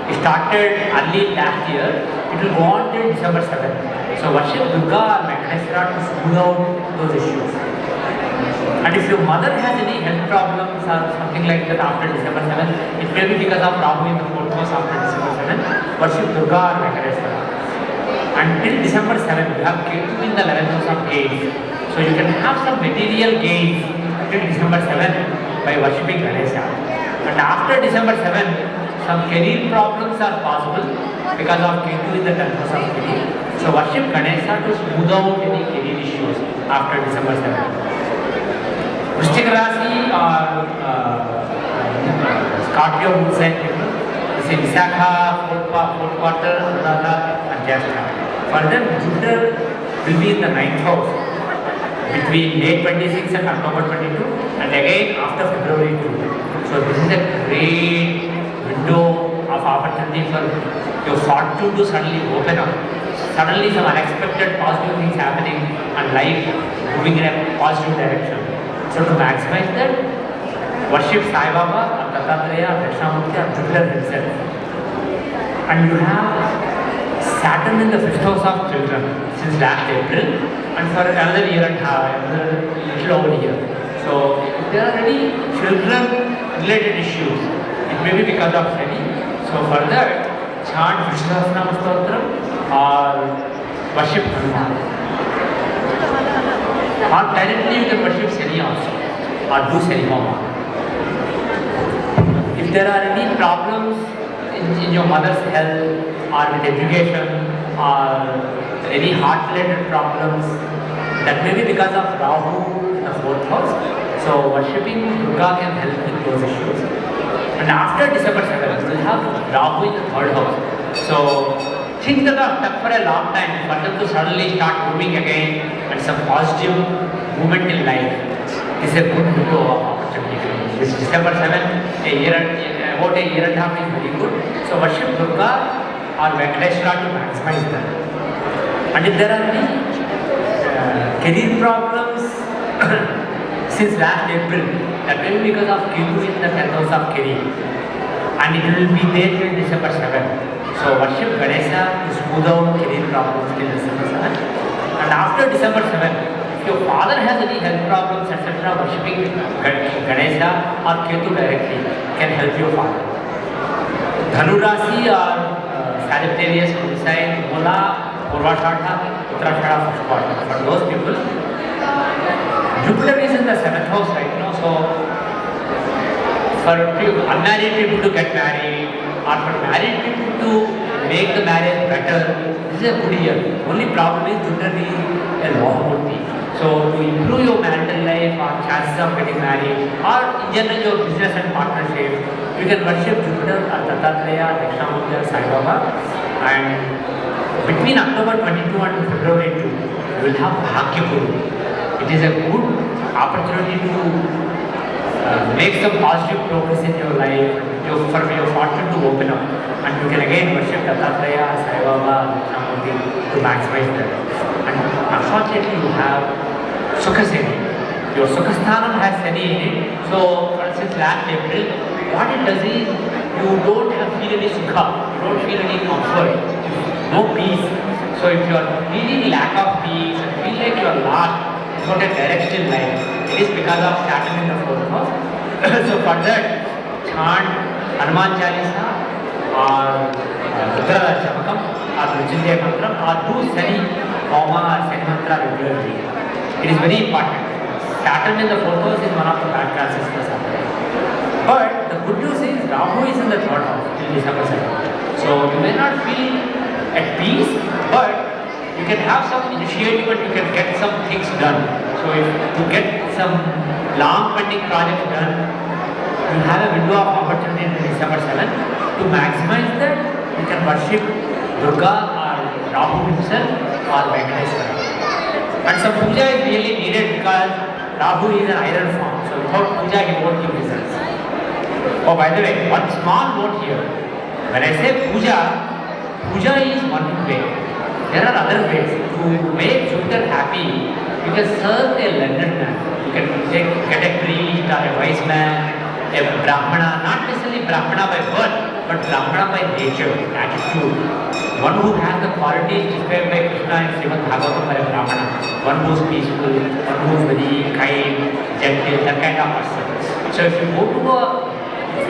It started early last year, it will go on till December 7th. So worship Durga or Venkateshwara to smooth out those issues. And if your mother has any health problems or something like that after December 7th, it may be because of Rahu in the 4th house after December 7th, worship Durga or Venkateshwara. Until December 7th, you have Ketu in the 11th house of gains. So you can have some material gains until December 7th by worshipping Ganesha. And after December 7th, some career problems are possible because of Ketu in the 10th house of career. So worship Ganesha to smooth out any career issues after December 7th. Vrishchika Rasi or Scorpio moon sign people, this is Visakha, fourth quarter, Anuradha and Jyeshtha. For them, Jupiter will be in the 9th house between May 26 and October 22 and again after February 2. So this is a great window of opportunity for your fortune to suddenly open up. Suddenly some unexpected positive things happening and life moving in a positive direction. So to maximize that, worship Sai Baba, Dattatreya, Dakshinamurti and Jupiter himself. And you have Saturn in the 5th house of children since last April and for another year and a half, another little over a year. So if there are any children related issues, it may be because of Shani. So for that, chant Vishnu Sahasranama Stotram or worship Hanuman. Or directly you can worship Shani also or do Shani Homa. there are any problems in your mother's health or with education or any heart-related problems, that may be because of Rahu in the 4th house. So worshipping Durga can help with those issues. And after December 7th, we'll have Rahu in the 3rd house. So things that are stuck for a long time, for them to suddenly start moving again and some positive movement in life, is a good window of opportunity for you. This December 7th, about a year and a half is very good. So worship Durga or Venkateshwara to maximize that. And if there are any career problems since last April, that may be because of Ketu in the 10th house of career. And it will be there till December 7th. So worship Ganesha to smooth out career problems till December 7th. And after December 7th, if your father has any health problems, etc., worshipping Ganesha or Ketu directly can help your father. Dhanu Rasi or Sagittarius, Inside, Mola, Purvashadha, Uttarashadha, first quarter. For those people, Jupiter is in the 7th house right now, so for unmarried people to get married or for married people to make the marriage better, this is a good year. Only problem is Jupiter is a Lohamurti. So to improve your marital life or chances of getting married or in general your business and partnership, you can worship Jupiter or Dattatreya, Dakshinamurti or Sai Baba. And between October 22 and February 2, you will have Bhagya Guru. It is a good opportunity to make some positive progress in your life, for your fortune to open up, and you can again worship Dattatreya, Sai Baba, Dakshinamurti to maximize that. And unfortunately, you have Sukha Seni. Your Sukha Sthanam has Seni in it. So, for instance, last April, what it does is you don't feel any Sukha, you don't feel any comfort, no peace. So, if you are feeling lack of peace and feel like you are lost, not a direction in life, it is because of Saturn in the 4th house. So for that, chant Hanuman Chalisa or Rudra Chamakam or Mrityunjaya Mantram or do Sani Homa or Sani Mantra regularly. It is very important. Saturn in the 4th house is one of the bad classes for Saturn. But the good news is Rahu is in the 3rd house till December 7th. So you may not feel at peace, but you can have some initiative and you can get some things done. So if you get some long pending projects done, you have a window of opportunity in December 7th. To maximize that, you can worship Durga or Rahu himself or Venkateshwara. And some puja is really needed because Rahu is an iron form. So without puja, he won't give results. Oh, by the way, one small note here. When I say puja is one way. There are other ways to make Jupiter happy. You can serve a learned man. You can get a priest or a wise man, a Brahmana, not necessarily Brahmana by birth, but Brahmana by nature, attitude. One who has the qualities described by Krishna in Srimad Bhagavatam by a Brahmana. One who is peaceful, one who is very kind, gentle, that kind of person. So if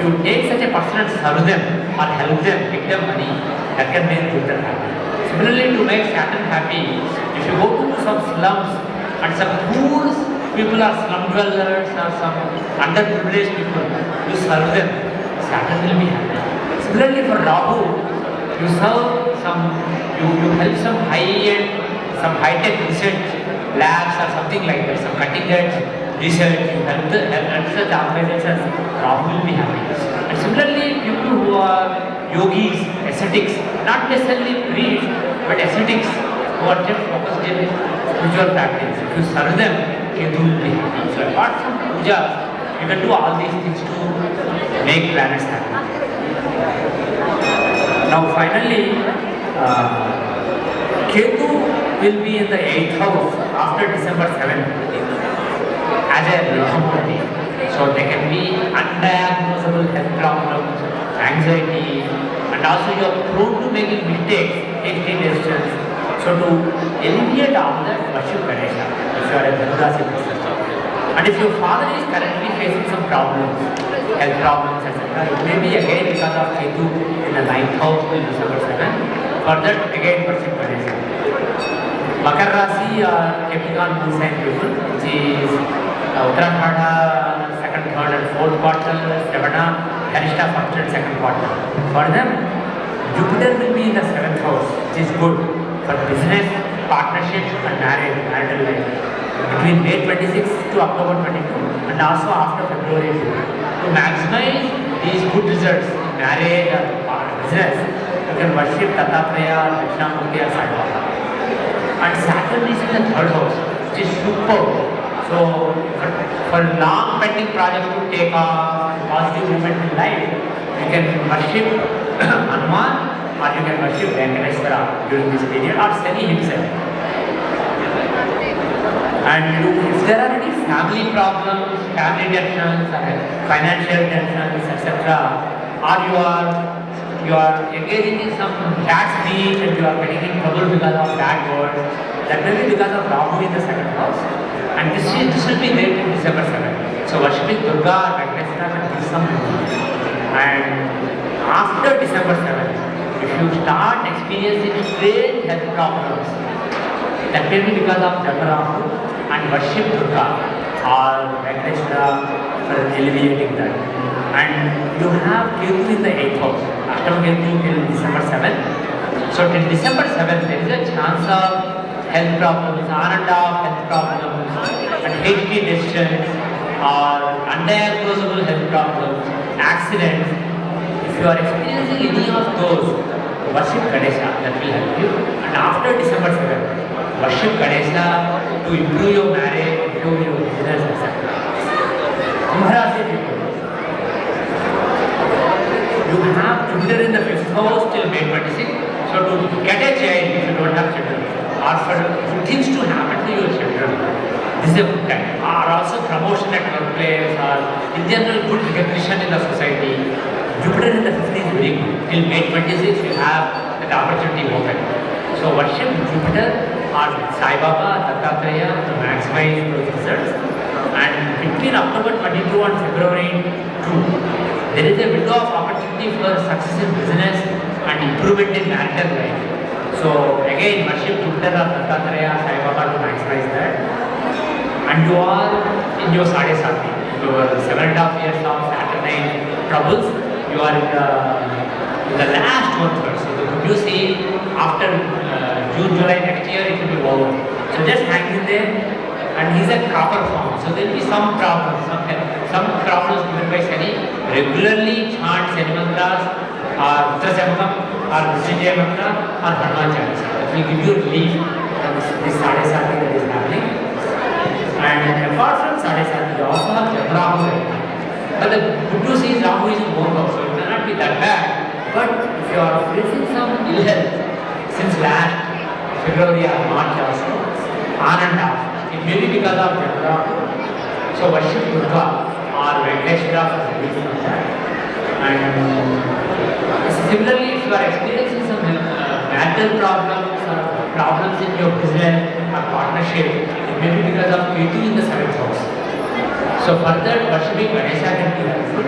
you take such a person and serve them or help them, give them money, that can make Jupiter happy. Similarly, to make Saturn happy, if you go to some slums and some poor people are slum dwellers or some underprivileged people, you serve them, Saturn will be happy. Similarly, for Rahu, you serve you help some high-tech research labs or something like that, some cutting-edge research, you help such organizations, Rahu will be happy. And similarly, people who are yogis, ascetics, not necessarily priests, but ascetics who are just focused in spiritual practice. If you serve them, Ketu will be happy. So apart from puja, you can do all these things to make planets happy. Now finally, Ketu will be in the 8th house after December 7th as a Lohamurti. So there can be undiagnosable health problems, anxiety, and also you are prone to making mistakes, taking decisions. So to alleviate all that, worship Ganesha if you are a Dhanurasi person. And if your father is currently facing some problems, health problems, etc., it may be again because of Ketu in the 9th house till December 7th. For that, again worship Ganesha. Makar Rasi or Capricorn moon sign people, which is Uttarashadha, 2nd, 3rd and 4th quarter, Sravanam, Kanishta first and second quarter. For them, Jupiter will be in the 7th house, which is good for business, partnership and marital life. Between May 26 to October 22 and also after February 2. To maximize these good results in marriage or business, you can worship Dattatreya, Dakshinamurti or Sai Baba. And Saturn is in the 3rd house, which is super. So for long pending projects to take off, positive movement in life, you can worship Hanuman or you can worship Venkateswara during this period or Shani himself. And if there are any family problems, family tensions, financial tensions, etc., or you are engaging in some bad speech and you are getting in trouble because of bad words, that may be because of Rahu in the 2nd house. And this will be there in December 7th. So worshipping Durga or Venkateswara can give some relief. And after December 7th, if you start experiencing strange health problems, that may be because of Jagarahu, and worship Durga or Venkateswara for alleviating that. And you have Ketu in the 8th house, Ashtam Ketu till December 7th. So till December 7th, there is a chance of health problems, on and off health problems, and hasty decisions, or undiagnosable health problems, accidents. If you are experiencing any of those, worship Ganesha, that will help you. And after December 7th, worship Ganesha to improve your marriage, improve your business, etc. Kumbharasi people, you have Jupiter in the 5th house till May 26. So to get a child, if you don't have children, or for things to happen to your children, this is a good time. Or also promotion at workplace, or in general good recognition in the society. Jupiter in the 5th is very good. Till May 26, you have that opportunity open. So worship Jupiter or Sai Baba, Dattatreya to maximize those results. And between October 22 and February 2, there is a window of opportunity for success in business and improvement in marital life. So again, worship Jupiter or Dattatreya, Sai Baba to maximize that. And you are in your Sade Sati, your 7.5 years of Saturnine troubles, you are in the last 1/3. So you see after June, July next year it will be over. So just hang in there, and he's a copper form. So there will be some problems, some problems given by Shani. Regularly chant Shani mantras, or Uttarasamham, or Mrityunjaya mantra, or Hanuman Chalisa. That will give you relief from this Sade Sati that is happening. And apart from Sade Sati, you also have Rahu right now. But the good news is Rahu is in more house, so it may not be that bad. But if you are facing some ill health since last February or March also, on and off, it may be because of Rahu. So worship Durga or Venkateswara for relief from that. And similarly, if you are experiencing some marital problems or problems in your business or partnership, it may be because of Ketu in the 7th house. So further, worshipping Ganesha can be helpful.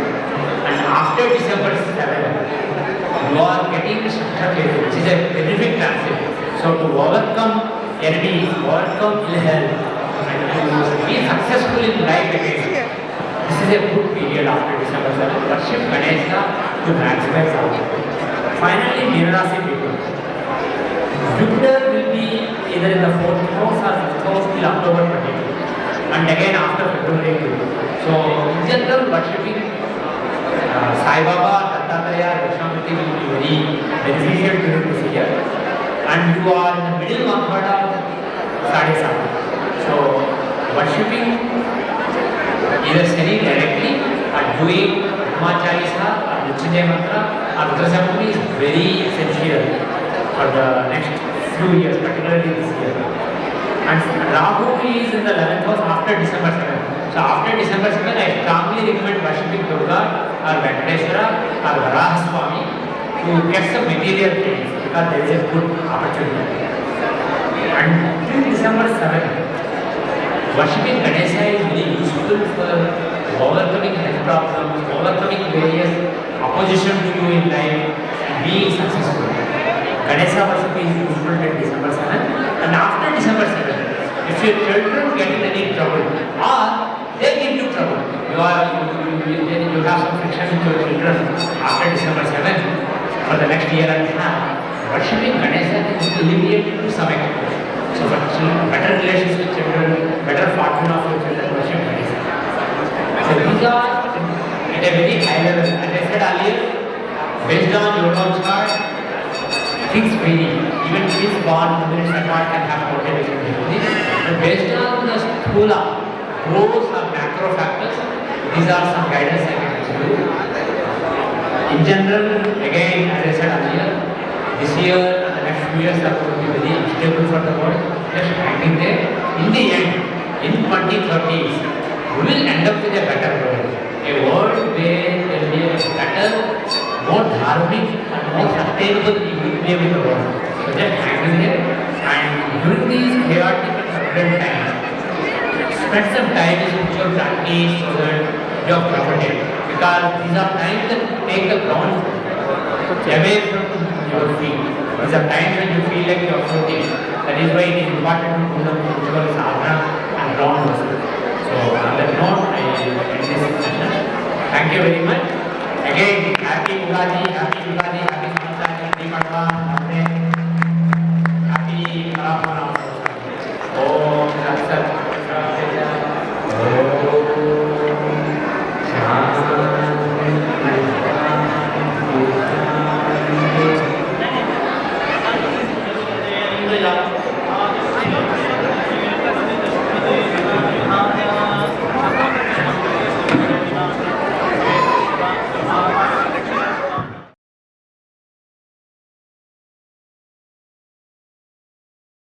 And after December 7th, you are getting Shakta Ketu, which is a terrific transit. So to overcome enemies, overcome ill health, and to be successful in life again, this is a good period after December 7th. Worship Ganesha to maximize our. Finally, Narasimha people. Jupiter will be either in the 4th house or 5th house till October 22. And again after February 2. So in general, worshipping Sai Baba, Dattatreya, Dakshinamurti will be very beneficial during this year. And you are in the middle one-third of Sade Sati. So worshipping either Shani directly or doing Hanuman Chalisa or Mrityunjaya mantra or Uttarasamham is very essential for the next few years, particularly this year. And Rahu is in the 11th house after December 7th. So after December 7th, I strongly recommend worshipping Durga or Venkateswara or Varahaswami to get some material things because there is a good opportunity. And till December 7th, worshipping Ganesha is very useful for overcoming health problems, overcoming various opposition to you in life, and being successful. Ganesha worship is useful till December 7th. And after December 7th, if your children get in any trouble or they give you trouble, you have some friction with your children after December 7th for the next year and a half. Worshipping Ganesha is alleviated to some extent. So for children, better relations with children, better fortune of your children, worship Ganesha. So these are at a very high level. As I said earlier, based on your own chart, things vary. Even kids born minutes apart can have motivation difficulties. But based on the sthula, those are macro factors. These are some guidance I can give you. In general, again, as I said earlier, this year and the next few years are going to be very unstable for the world. Just hanging there. In the end, in 2030s, we will end up with a better world. A world where there will be a better, more dharmic and more sustainable equilibrium in the world. So just hang in there, and during these chaotic and turbulent times, spend some time in spiritual practice so that you are protected. Because these are times that take the ground away from your feet. These are times when you feel like you are floating. That is why it is important to do some spiritual sadhana and ground yourself. So on that note, I end this session. Thank you very much. Again, happy Ugadi, happy Ugadi, happy Panchanga, happy Panchanga.